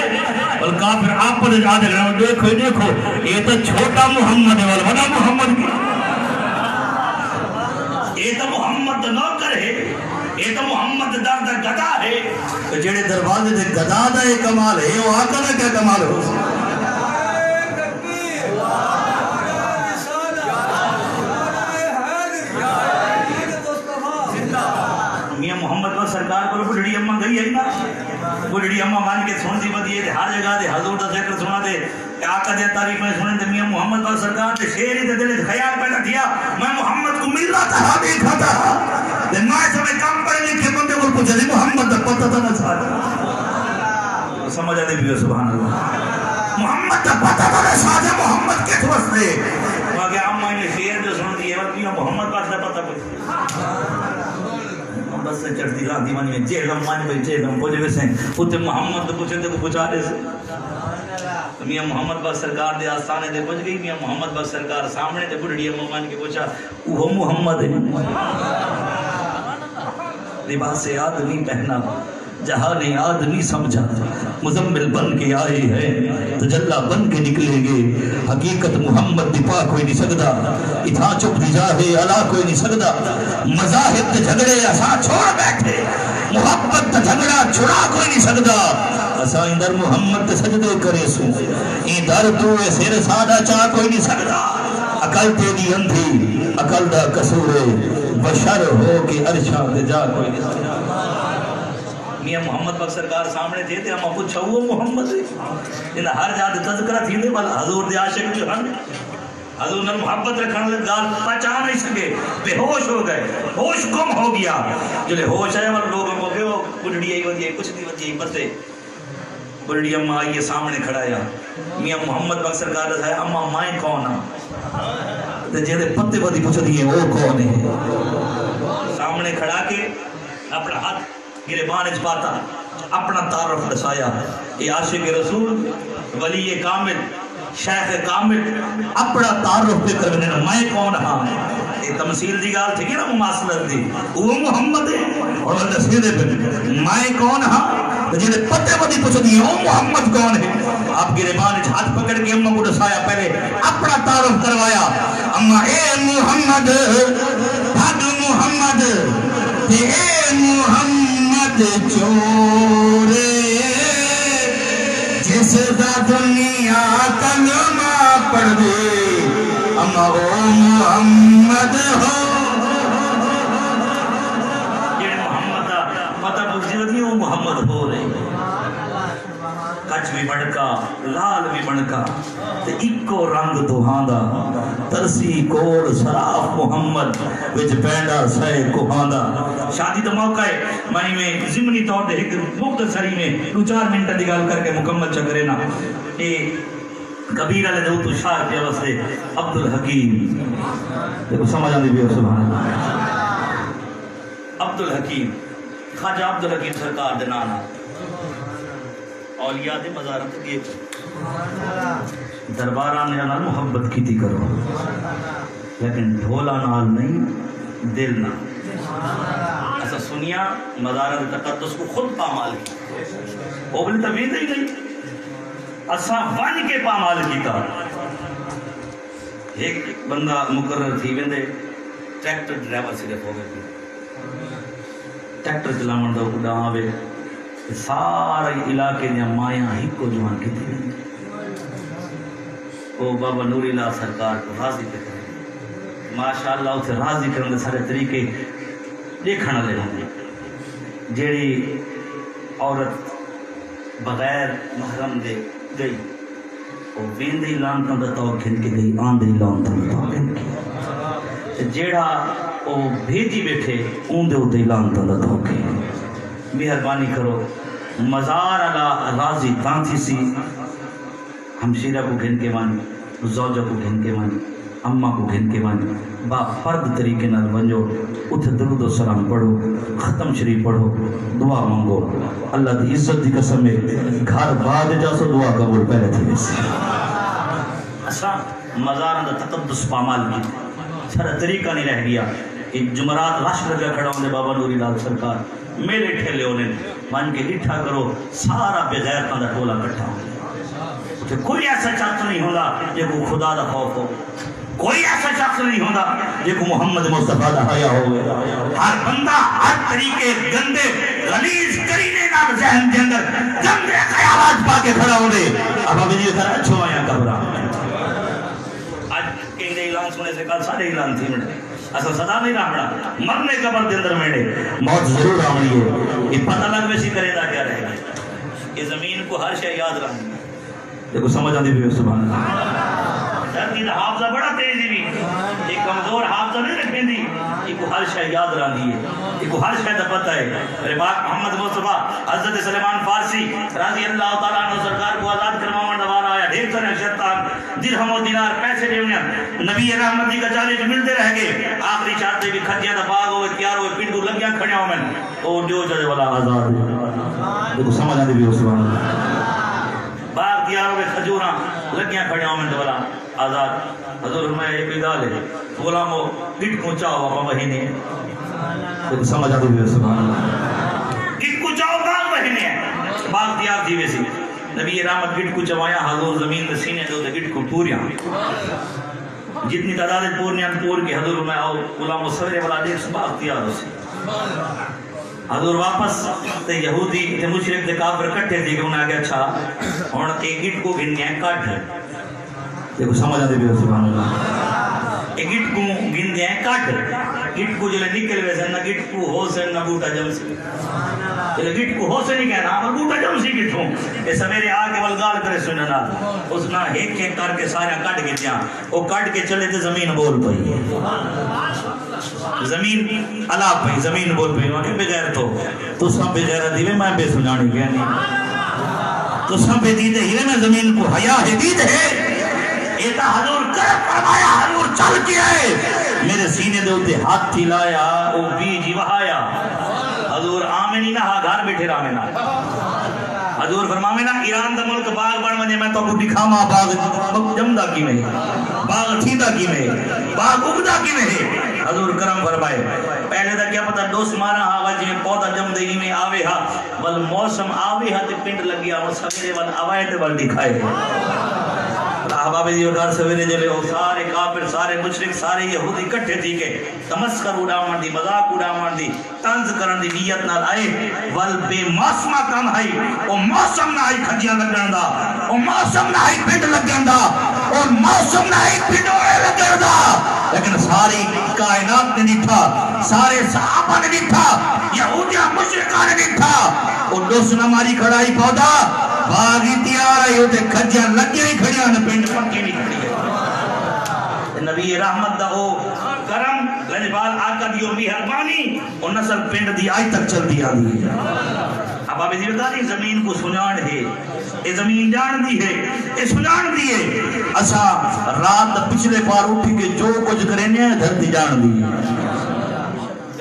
اور کافر آپ پر جا دے رہا دیکھو دیکھو یہ تو چھوٹا محمد ہے اور بڑا محمد بھی یہ تو محمد نوکر ہے یہ تو محمد درد گدا ہے جڑے دروازے دے گدا دا یہ کمال ہے وہ آقا دا کیا کمال ہو میاں محمد کو سرکار کو بڑھڑی اممہ گئی ہے نا بڑھڑی اممہ مان کے سن دی بدیئے دے ہر جگہ دے حضور دا ذکر سنا دے آقا دے تعریف میں سنیں دے میاں محمد کو سرکار دے شیری دے دلے خیال پیدا کیا میں محمد کو ملنا تھا دیکھا تھا دے ماں سمیں کام پڑے لکھے بندے کو پوچھا دے محمد دا پتہ تھا نہ ساتھ سمجھ آدھے بھی سبحان اللہ محمد دا پتہ تھا نہ ساتھ محمد کے توس دے وہاں کہ اممہ انہیں شیر جو سن دیئے وقت کیا محمد پاس دا پتہ کوئی بس سے چڑھتی رہا دیوانی میں جہلم مانی بھائی جہلم پوچھے ویسے پوچھے محمد تو پوچھے کو پوچھا رہے سے میاں محمد با سرکار دے آستانے دے پوچھ گئی میاں محمد با سرکار سامنے دے بڑھڑی اممان کے پوچھا وہ محمد ہے لباس آدمی پہنا جہان آدمی سمجھا مزمل بن کے آئے ہیں تجلہ بن کے نکلیں گے حقیقت محمد دپا کوئی نہیں سکتا اتھا چپ دی جاہے علا کوئی نہیں سکتا مذاہب تے جھگڑے اساں چھوڑ بیٹھے محبت تے جھگڑا چھڑا کوئی نہیں سکتا اساں اندر محمد تے سجدے کرے سو این در تو سیر سادہ چاہ کوئی نہیں سکتا عقل تیری اندھی عقل دا قصور بشر ہو کہ عرشاں تے جا کوئی نہیں سکتا. میاں محمد پاک سرکار سامنے تھے تھے ہم پوچھا وہ محمد ہے انہا ہر جات تذکرہ تھی دے والا حضور دے عاشق جو ہن حضور نے محبت رکھنے لئے گال پچا نہیں سکے بے ہوش ہو گئے ہوش گم ہو گیا جلے ہوش آئے والے لوگوں کو کہ وہ بڑھڑی آئی ہوتی ہے کچھ نہیں ہوتی ہے بسے بڑھڑی اممہ آئیے سامنے کھڑایا میاں محمد پاک سرکار ہے اممہ مائیں کون ہے جیدے پتے پتی پوچھا دیئے وہ کون ہے سامنے کھڑا کے اپنا ہاتھ گریبان اچ پاتا اپنا تعارف رسایا یہ عاشق رسول ولی کامل شیخ کامل اپنا تعارف پہ کرنے میں کون ہاں یہ تمثیل دی گال تھی نا مماثلت دی وہ محمد ہے اور وہ نصیدے پہ میں کون ہاں جنہیں پتے پتی پوچھو دی وہ محمد کون ہے آپ گریبان اچ ہاتھ پکڑ کے اممہ کو رسایا پہلے اپنا تعارف کروایا اممہ اے محمد بھگ محمد اے محمد چورے جس دا دنیا کلمہ پڑھ دے اما او محمد ہو محمد ہو رہے کچ بھی بڑکا لال بھی بڑکا تے اکو رنگ دوہاندا ترسی کوڑ سراف محمد وچ پینڈا سائے کوہاندا شادی دا موقع ہے مانی میں ضمنی طور دے ایک مختصری میں 2-4 منٹ دی گل کر کے مکمل چکرے نا اے کبیر علیہ دو تو شار پہ وستے عبدالحکیم دیکھو سمجھ آندی بھی سبحان اللہ عبدالحکیم خواجہ عبدالحکیم سرکار دے نانا اولیاء دے مزارت کیے درباران نے نال محبت کیتی کرو لیکن ڈھولا نال نہیں دل نہ ایسا سنیا مزارت تقدس کو خود پامال کی وہ بلی تبید ہی نہیں اساں ون کے پامال کیتا ایک بندہ مقرر تھی ویندے ٹریکٹر ڈرائیور صرف ہو گئے ٹریکٹر چلاون دا اڑا آوے سارے علاقے دیا مایاں ہی کو جوان کی تھی وہ بابا نوری اللہ سرکار کو راضی پہ کریں ماشاءاللہ اسے راضی کرنے سارے طریقے دیکھنا لے ہوں جیڑی عورت بغیر محرم دے گئی وہ ویندی لانتاں دا تو کھن کے گئی آندھی لانتاں دا تو کھن کے جیڑا وہ بھیجی بیٹھے اون دے ہوتے لانتاں دا تو کھن مہربانی کرو مزار اللہ راضی تانتی سی ہمشیرہ کو گھن کے مانی زوجہ کو گھن کے مانی اماں کو گھن کے مانی با فرد طریقے نال ونجو اتھے درود و سلام پڑھو ختم شریف پڑھو دعا مانگو اللہ دی عزت دی قسم میں گھر بعد جا سو دعا قبول پہلے تھی ویسے اسا مزار دا تقدس پامال کی سارا طریقہ نہیں رہ گیا ایک جمعرات لاش لگا کھڑا ہونے بابا نوری لال سرکار میرے ٹھیلے ہونے مان کے اٹھا کرو سارا بغیر کا ٹولا کٹھا ہو کوئی ایسا شخص نہیں ہوگا جے کو خدا دا خوف ہو کوئی ایسا شخص نہیں ہوگا جے کو محمد مصطفیٰ دا حیا ہو ہر بندہ ہر طریقے گندے غلیظ کرینے نام ذہن کے اندر گندے خیالات پا کے کھڑا ہونے اب ابھی یہ کھڑا اچھو آیا کبرا آج کہیں دے اعلان سنے سے کل سارے اعلان تھی منڈے اصل صدا نہیں رہا پڑا مرنے قبر دے اندر میڈے موت ضرور آمنی ہے یہ پتہ لگ ویسی کرے دا کیا رہے گا یہ زمین کو ہر شے یاد رہا دیکھو سمجھ آندی بھی سبحان اللہ دردی دا حافظہ بڑا تیزی بھی ایک کمزور حافظہ نہیں رکھیں دی یہ کو ہر شے یاد رہا دی ہے یہ کو ہر شے دا پتہ ہے میرے پاک محمد مصطفیٰ حضرت سلیمان فارسی رضی اللہ تعالیٰ عنہ سرکار کو آزاد کرواؤں والا آیا ڈھیر سارے شیطان درہم و دینار پیسے دیونے نبی رحمتی کا چالے جو ملتے رہ گئے آخری چاہتے بھی کھٹیاں دا باغ ہوئے تیار ہوئے پنڈو لگیاں کھڑے ہوں میں اور جو جائے والا آزاد ہے دیکھو سمجھ آندی بھی سبحان اللہ باغ تیار ہوئے کھجوراں لگیاں کھڑے ہوں میں والا آزاد حضور میں ایک ادال ہے غلاموں گٹ کو چاہو آپ وہی نہیں ہے سمجھ آتی بھی سبحان اللہ گٹ کو چاہو باغ وہی نہیں ہے باغ تیار تھی ویسی نبی رحمت گٹ کو چوایا حضور زمین میں سینے دو دے گٹ کو پوریاں جتنی تعداد پورنیاں پور کے حضور میں آؤ غلاموں سویرے والا دیکھ باغ تیار ہو سی حضور واپس تے یہودی تے مشرک تے کافر کٹھے تھی کہ انہیں آگے اچھا اور ایک گٹ کو گھنیا کٹ ہے دیکھو سمجھ آتے بھی سبحان اللہ ایک گٹ کو گن دیا ہے کٹ گٹ کو جو نکل ویسے نہ گٹ کو ہو سے نہ بوٹا جم سے گٹ کو ہو سے نہیں کہنا اور بوٹا جم سے گٹ ہوں یہ سمیرے آگے والگال کرے سننا اس نہ ایک ایک کر کے سارے کٹ کے دیا وہ کٹ کے چلے تھے زمین بول پئی زمین علا پئی زمین بول پئی وہاں کہ بغیر تو سب بغیر دیوے میں بے سنانی گیا نہیں تو سب دیدے ہی میں زمین کو حیا ہے دید ہے ایتا حضور کرم فرمایا حضور چل کے آئے میرے سینے دے ہوتے ہاتھ تھی لایا او بیجی وہایا حضور آمینی نہ گھر بیٹھے رامینا حضور فرمامینا ایران دا ملک باغ بڑھ مجھے میں تو کو دکھاما باغ جمدہ کی میں باغ تھیدہ کی میں باغ اگدہ کی میں حضور کرم فرمائے پہلے دا کیا پتا دوست مارا آگا جی میں پودا جم دے میں آوے ہاں بل موسم آوے ہاں تے پنڈ لگیا وہ سمیرے بل آوائے تے بل دکھائے احباب دیو گھر سویرے جلے ہو سارے کافر سارے مشرک سارے یہودی کٹھے تھی کہ تمسکر اڑاون دی مذاق اڑاون دی طنز کرن دی نیت نال آئے ول بے موسمہ کم آئی او موسم نہ آئی کھجیاں لگن دا او موسم نہ آئی پنڈ لگن دا اور موسم نہ آئی پنڈوڑے لگن دا لیکن ساری کائنات نے دیٹھا سارے صحابہ نے دیٹھا یہودیاں مشرکہ نے دیٹھا او لوس نہ ماری کھڑائی پودا باغی تیار آئی ہوتے کھجیاں لگیاں ہی کھڑیاں نہ پینڈ پکی نہیں کھڑی ہے نبی رحمت دا ہو کرم لجبال آقا دیو مہربانی اور نسل پینڈ دی آج تک چل دیا دی اب آپ دیو داری زمین کو سنان ہے یہ زمین جان دی ہے یہ سنان دی ہے اسا رات پچھلے پار اٹھی کے جو کچھ کرنے ہیں دھرتی جان دی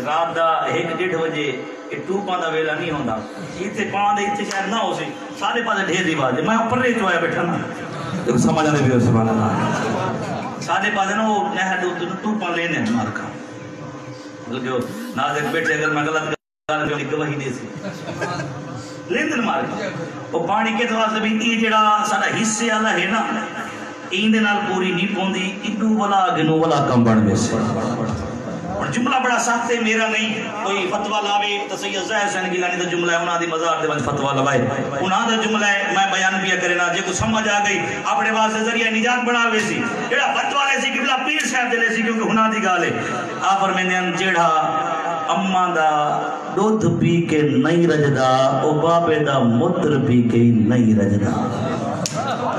رات دا 1-1:30 بجے یہ ٹوپاں دا ویلا نہیں ہوندا ایتھے پاں دے ایتھے شاید نہ ہو سی سارے پاسے ڈھیر دی بات ہے میں اوپر رہ چوایا بیٹھا نا دیکھو سمجھ آنے بھی سبحان اللہ سارے پاسے نا وہ نہر دے ٹوپاں لینے مار کا بلکہ ناظر بیٹھے اگر میں غلط گل کروں گواہی دے سی لیندن مار کا وہ پانی کے واسطے بھی یہ جڑا سارا حصے والا ہے نا ایندے نال پوری نہیں پوندی ایڈو والا گنو والا کم بن ویسے اور جملہ بڑا سخت ہے میرا نہیں کوئی فتوہ لاوے تو سید زہر حسین گیلانی دا جملہ ہے انہاں دی مزار دے وچ فتوہ لوائے انہاں دا جملہ ہے میں بیان بھی کرنا جے کو سمجھ آ گئی اپنے واسطے ذریعہ نجات بناوے سی جڑا فتوہ لے سی قبلہ پیر صاحب دے لے سی کیونکہ انہاں دی گل ہے آپ فرماندے جڑا اماں دا دودھ پی کے نہیں رجدا او بابے دا متر پی کے نہیں رجدا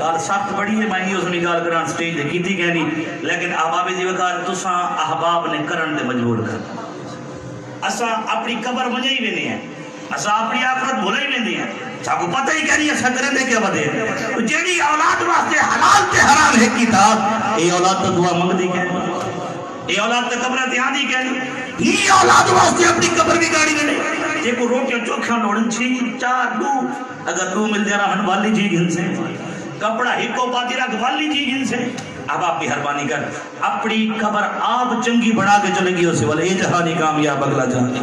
گال سخت بڑی ہے میں یہ سنی گال کران سٹیج دے کیتی کہنی لیکن احباب دی وقار تساں احباب نے کرن دے مجبور کر اساں اپنی قبر منجائی ویندے ہیں اساں اپنی آخرت بھلائی ویندے ہیں چاکو پتہ ہی کہنی اساں کرن دے کیا بدے جیڑی اولاد واسطے حلال تے حرام ہے کتاب اے اولاد تو دعا منگدی کہنی اے اولاد تے قبر تے آندی کہنی یہ اولاد واسطے اپنی قبر بھی گاڑی ویندے جے کو روٹیاں چوکھیاں لوڑن چھی چار دو اگر دو مل دے رہن والی جی گھن سے کپڑا ہی کو پاتی رکھ والی جی گھن سے اب آپ مہربانی کر اپنی قبر آپ چنگی بنا کے چلے گی اسے والے یہ جہانی کامیاب اگلا جہانی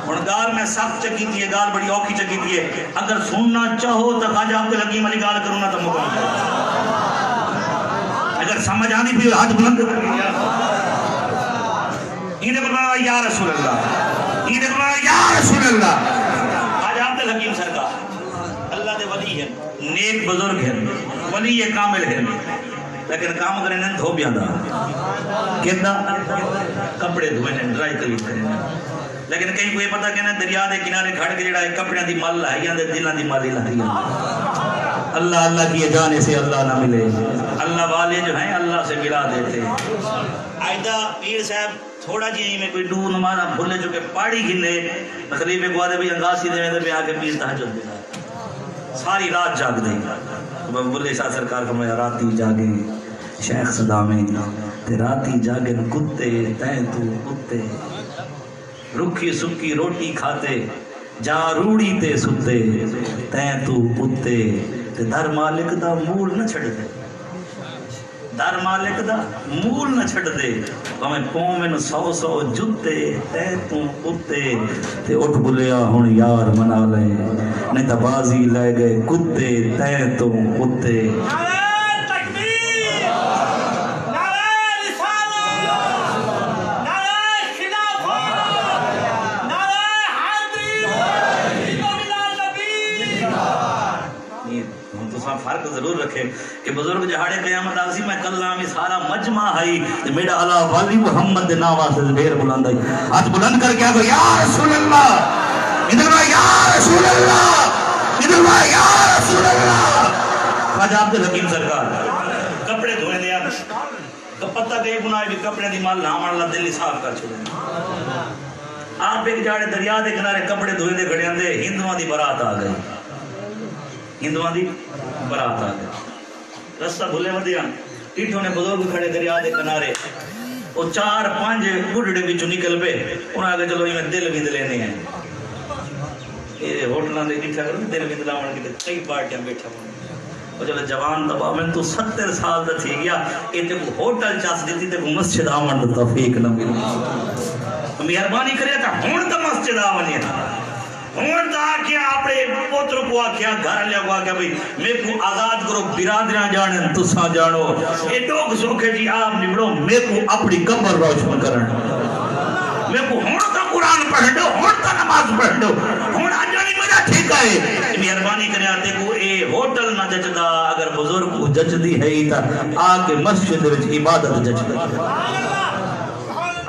اور گال میں سخت چکی تھی ہے گال بڑی اوکھی چکی تھی ہے اگر سننا چاہو تو خواجہ عبد الحکیم علی گال کروں نا تو مقام اگر سمجھ آنی بھی ہاتھ بلند یہ دیکھو یا رسول اللہ یہ دیکھو یا رسول اللہ خواجہ عبد الحکیم سرکار اللہ دے ولی ہے نیک بزرگ ہے ولی یہ کامل ہے لیکن کام کرنے دھو بھی آدھا کہتا کپڑے دھوئے نے ڈرائی کری کرنے لیکن کہیں کوئی پتہ کہنا دریا دے کنارے کھڑ کے جڑا ہے کپڑے دی مال لائیاں دے دلہ دی مالی لائیاں اللہ اللہ کی جانے سے اللہ نہ ملے اللہ والے جو ہیں اللہ سے ملا دیتے آئیدہ پیر صاحب تھوڑا جی میں کوئی ڈو نمانا بھولے چکے پاڑی گھنے تقریب کو آدھے بھی انگاسی دے میں آگے پیر تحجد دے ساری رات جاگ دیں بلے شاہ سرکار فرمایا راتی جاگے شیخ صدامے تے راتی جاگے کتے تین تو کتے رکھی سکی روٹی کھاتے جا روڑی تے ستے تین تو کتے تے در مالک دا مول نہ چھڑ دے در مالک دا مول نہ چھڑ دے ہمیں قومن 100 جتے تین تو کتے تے اٹھ بلیا ہون یار منا لے نہیں تا بازی لے گئے کتے تین تو کتے فرق ضرور رکھے کہ بزرگ جہاڑے قیامت آگسی میں کل نامی سارا مجمع آئی میرا اللہ والی محمد ناوا سے دیر بلند آئی آج بلند کر کے آگو یا رسول اللہ ادھر با یا رسول اللہ ادھر با یا رسول اللہ خواجہ عبد الحکیم سرکار کپڑے دھوئے دیا پتہ کئی گناہ بھی کپڑے دی مال نام اللہ دل صاف کر چھوڑے آپ ایک جاڑے دریا دے کنارے کپڑے دھوئے دے کھڑے اندے ہندوان دی برات آ گئی ہندوان دی برات آ گئی رستہ بھولے مدیاں ٹیٹھوں نے بزرگ کھڑے دریا دے کنارے وہ 4-5 گڈڑے بچوں نکل پہ انہوں نے کہا چلو یہ دل بھی لینے ہیں یہ ہوٹلوں نے ڈٹھا کرو دل بھی لاؤں کی کئی پارٹیاں بیٹھا ہوں اور چلو جوان دبا میں تو 70 سال دا تھی گیا یہ تے کو ہوٹل چاس دیتی تے کو مسجد آوان دا توفیق نہ ملی مہربانی کرے تا ہون دا مسجد آوانی ہے ہون دا آکیا اپنے پوتر کو آکیا گھر لیا کو آکیا بھئی میں کو آزاد کرو برادریاں جانن تساں جانو یہ ڈوگ سوکھے جی آپ نبڑو میں کو اپنی قبر روشن کرن میں کو ہون دا قرآن پڑھ دو ہون دا نماز پڑھ دو ہون آجانی میرا ٹھیکہ ہے مہربانی کرے آتے کو اے ہوٹل نہ جچدا اگر بزرگ کو جچ دی ہے تا آکے مسجد وچ عبادت جچ دی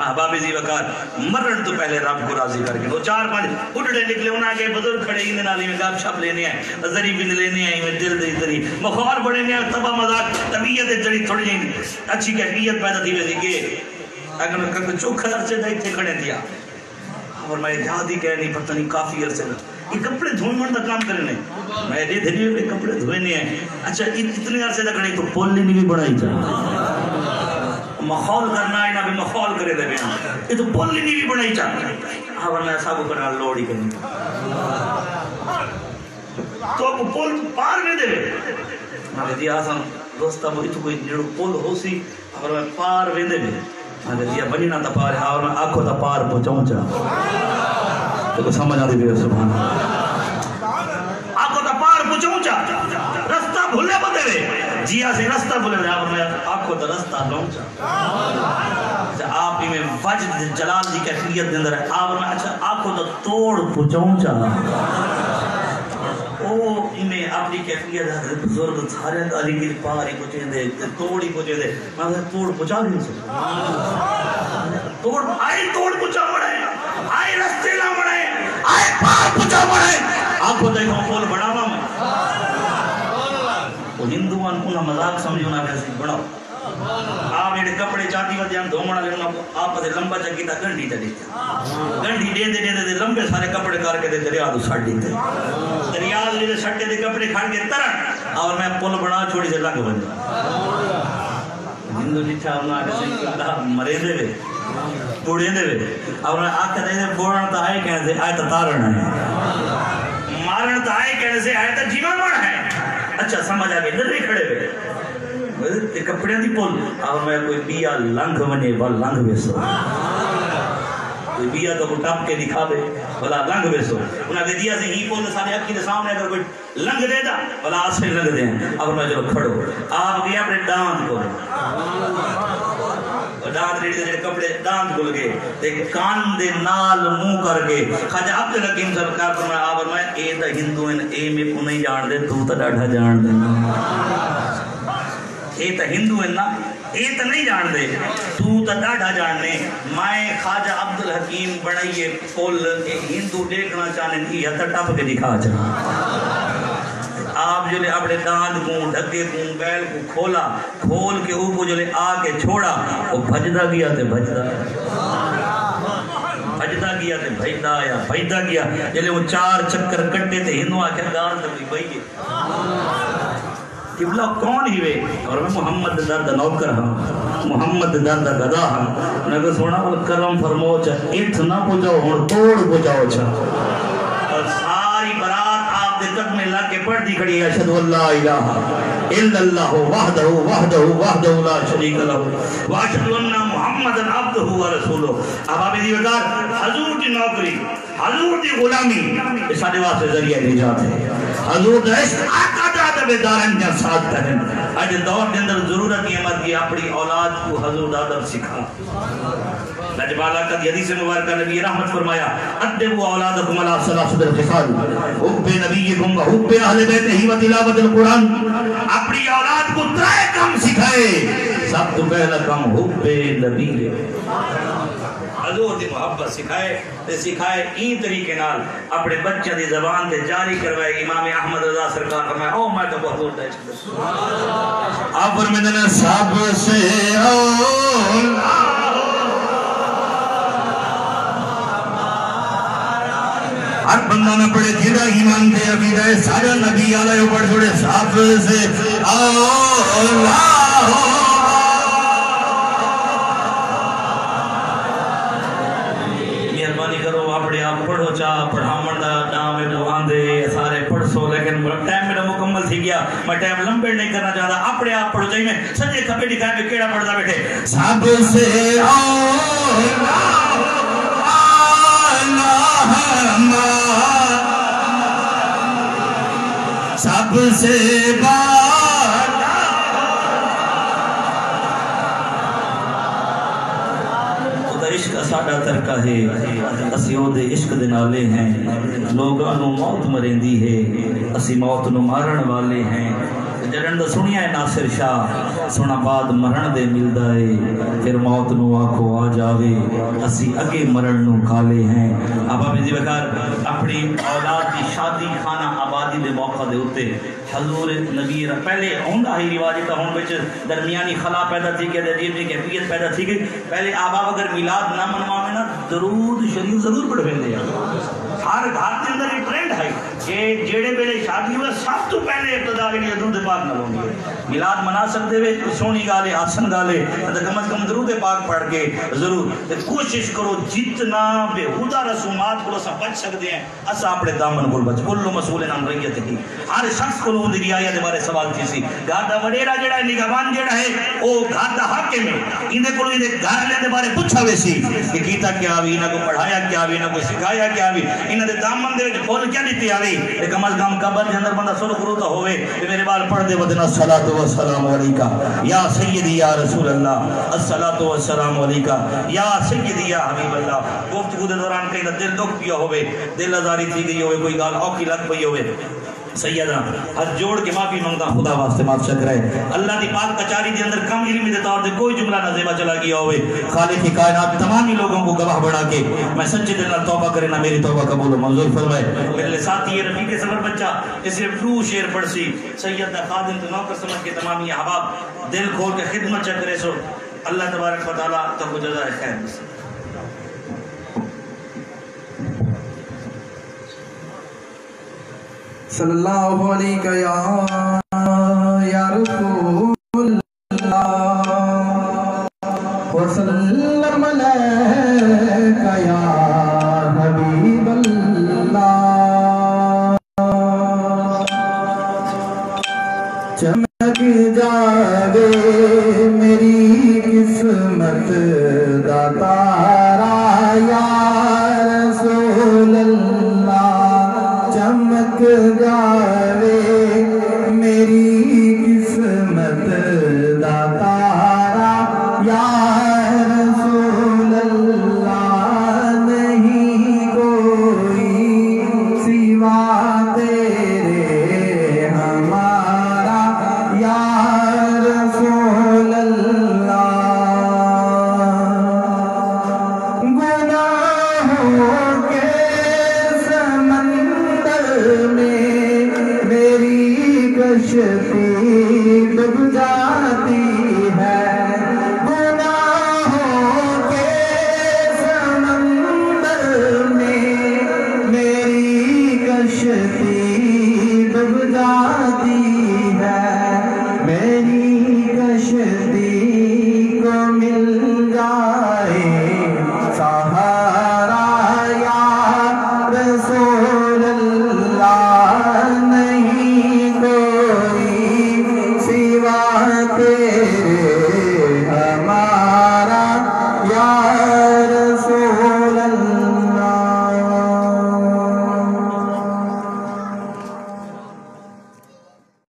احباب زی وقار مرن تو پہلے رب کو راضی کر کے وہ 4-5 اٹھڑے نکلے انہاں کے بزرگ کھڑے ہی نالی میں گپ شپ لینے ہیں ذری بند لینے ہیں میں دل دے ذری مخور بڑے نے تبا مذاق طبیعت جڑی تھوڑی جی اچھی کیفیت پیدا تھی ویسی کہ اگر میں کبھی چوکھا عرصے دائی تھے کھڑے دیا اور میں یاد ہی کہہ نہیں پتہ نہیں کافی عرصے دا یہ کپڑے دھوئے مرد کام کرنے میں دے دھنی ہوئے کپڑے دھوئے نہیں ہیں اچھا اتنے عرصے دا کھڑے تو پولی نہیں بھی بڑھائی چاہتا مخول کرنا ہے نا بھی مخول کرے دے بیان یہ تو پولی نہیں بھی بڑھائی چاہتا اور میں ایسا کو کرنا لوڑی کرنی تو آپ پول پار میں دے میں دیا آسان دوستا وہ تو کوئی نیڑو پول ہو سی اور میں پار میں دے میں دیا بنی نہ تا پار ہے اور میں آنکھوں تا پار پہنچاؤں چاہ تو کو سمجھ آتی بھی سبحان آنکھوں تا پار پہنچاؤں چاہ رستہ بھولے بدے رہے جیا سے رستہ بھولے رہے اور میں آنکھوں تا رستہ لوں چاہ آپ ہی میں وجد جلال دی کیفیت دے اندر ہے اور میں اچھا آنکھوں تا توڑ پہنچاؤں چاہ او میں اپنی کیفیت حضرت بزرگ سارے علی کی پاری پہنچے دے توڑی پہنچے دے میں توڑ پہنچا نہیں سکتا توڑ آئے توڑ پہنچا بڑھائے آئے رستے نہ بڑھائے آئے پار پہنچا بڑھائے آپ کو دیکھو پول بڑھاوا میں وہ ہندوان کو نہ مذاق سمجھو نہ کیسے بڑھاؤ آپ میرے کپڑے چاہتی ہوتے ہیں دھومڑا لینا آپ سے لمبا چکی تھا گنڈی چلی گنڈی دے دے دے لمبے سارے کپڑے کار کے دے دریا دو ساڑھ دیتے دریا دے سٹے دے کپڑے کھڑ کے ترن اور میں پل بڑھا چھوڑی سے لگ بن جا ہندو نچھا ہونا کسی اللہ مرے دے وے بوڑے دے وے اور میں آکھ دے دے بوڑھن تا آئے کہنے سے آئے تا تارن ہے مارن تا آئے کہنے سے آئے تا جیمان مڑ ہے اچھا سمجھ آگے لڑے کھڑے وے کپڑے دی پول اور میں کوئی بیا لنگ بنے وہ لنگ بیسو کوئی بیا تو کو ٹاپ کے دکھا دے بلا لنگ بیسو انہاں نے دیا سے ہی پول سارے اکھی دے سامنے اگر کوئی لنگ دے دا بلا آسے لنگ دے اور میں جو کھڑو آپ گیا اپنے ڈانت کو ڈانت ریڈی دے کپڑے ڈانت کو لگے کان دے نال منہ کر کے خواجہ عبدالحکیم سرکار فرمایا آپ میں اے دا ہندو ان اے میں کو نہیں جان دے تو تا ڈاڑھا جان دے اے تا ہندو ہے نا اے تا نہیں جان دے تو تا ڈاڑھا جان دے میں خواجہ عبدالحکیم بڑھائیے پول ایک ہندو دیکھنا چاہنے تھی یا تا ٹاپ کے دکھا چاہا آپ جو لے اپنے داند کو ڈھکے کو بیل کو کھولا کھول کے اوپر جو لے آ کے چھوڑا وہ بھجدہ گیا تے بھجدہ بھجدہ گیا تے بھجدہ آیا بھجدہ گیا جو لے وہ 4 چکر کٹے تے ہندو آکے دان تبلی بھئیے قبلہ کون ہی وے اور میں محمد درد نوکر ہاں محمد درد گدا ہاں انہیں کہا سونا کرم فرمو چاہ ایتھ نہ پوچھاؤ ہون توڑ پوچھاؤ چاہ اور ساری برات آپ دے قدم اللہ کے پڑھ دی کھڑی ہے اشہدو اللہ الہ الا اللہ وحدہ وحدہ وحدہ لا شریک لہ واشہدو ان محمد عبدہ ورسولہ اب آپ دی وقار حضور کی نوکری حضور دی غلامی اس آنے واسطے ذریعہ نجات ہے حضور دا عشق آقا دادا بے دارن جا ساتھ کریں آج دور کے اندر ضرورت یہ مت کی اپنی اولاد کو حضور دادا سکھا لجبالا کا حدیث مبارکہ نبی رحمت فرمایا ادبوا اولادکم علی ثلاثۃ الخصال حب نبیکم و حب اہل بیتہ و تلاوت القرآن اپنی اولاد کو 3 کم سکھائے سب تو پہلا کم حب نبی حضور دی محبت سکھائے این طریقے نال اپنے بچہ دی زبان تے جاری کروائے امام احمد رضا سرکار فرمائے او میں تو بہت ہوتا ہے آپ فرمیدن سب سے اولا ہر بندہ نہ پڑے جیدہ ایمان دے عقیدہ سارا نبی علیہ پڑھ چھوڑے سب سے اولا پڑھو چاہ پڑھامن دا نام ہے وہ آندے سارے پڑھ سو لیکن ٹائم میرا مکمل تھی گیا میں ٹائم لمبے نہیں کرنا چاہتا اپنے آپ پڑھو چاہیے میں سجے کھپے دکھائے میں کیڑا پڑھتا بیٹھے سب سے اولا سب سے عشق ساڑا ترکہ ہے اسیوں دے عشق دے نالے ہیں لوگانوں موت مرندی ہے اسی موت نو مارن والے ہیں جڑن دا سنیا ہے ناصر شاہ سونا بعد مرن دے ملدا ہے پھر موت نو آکھو آ جاوے اسی اگے مرن نو کھالے ہیں ابا میں بکار اپنی اولاد کی شادی خانہ آبادی دے موقع دے ہوتے حضور نبی پہلے ہوندا ہی رواج تا ہون وچ درمیانی خلا پیدا تھی کہ عجیب جی کیفیت پیدا تھی کہ پہلے آبا اگر میلاد نہ منواوے نا درود شریف ضرور پڑھ ویندے ہر گھر کے اندر یہ ٹرینڈ ہے کہ جیڑے ویلے شادی ہوئے سب تو پہلے ابتدا کے لیے درود پاک نہ لونی میلاد منا سکتے ہوئے سونی گالے آسن گالے کم از کم درود پاک پڑھ کے ضرور کوشش کرو جتنا بےہودہ رسومات کو بچ سکتے ہیں اسا اپنے دامن کو بچ کلو مسئول عن رعیت کی ہر شخص کو لوگ دی آیا دے بارے سوال کی سی گھر دا وڈیرا جڑا ہے نگہبان جڑا ہے او گھر دا حاکم ہے اندے کو دے گھر لے دے بارے پوچھا وے سی کہ کیتا کیا وی نہ کو پڑھایا کیا وی نہ کو سکھایا کیا وی انہاں دے دامن دے وچ پھول کیا دتی آوی تے کم از کم قبر دے اندر بندہ سر کروتا ہوئے کہ میرے بال پڑھ دے ودنا الصلاۃ والسلام علیکہ یا سیدی یا رسول اللہ الصلاۃ والسلام علیکہ یا سیدی یا حبیب اللہ گفتگو دے دوران کہیں دل دکھ پیا ہوئے دل آزاری تھی گئی ہوئے کوئی گال اوکھی لگ پئی ہوئے سیدہ ہاتھ جوڑ کے معافی مانگتا خدا واسطے معاف شکر ہے اللہ دی پاک کچاری دے اندر کم علمی دے طور دے کوئی جملہ نہ زیبا چلا گیا ہوئے خالق کی کائنات تمامی لوگوں کو گواہ بڑھا کے میں سچے دل نہ توبہ کرے نہ میری توبہ قبول و منظور فرمائے میرے ساتھی یہ رفیق سفر بچہ اس نے دو شعر پڑھ سی سیدہ خادم تو نوکر سمجھ کے تمامی احباب دل کھول کے خدمت چکرے سو اللہ تبارک و تعالیٰ تو کو جزائے خیر صلی اللہ علیہ یا رسول اللہ وسلم علیہ یا حبیب اللہ چمک جاوے میری قسمت دا تارا یا رسول اللہ چمک جاوے میری قسمت دا تارا یا رسول اللہ نہیں کوئی سوا تیرے ہمارا یا رسول اللہ گناہوں کے سمندر میں میری کشتی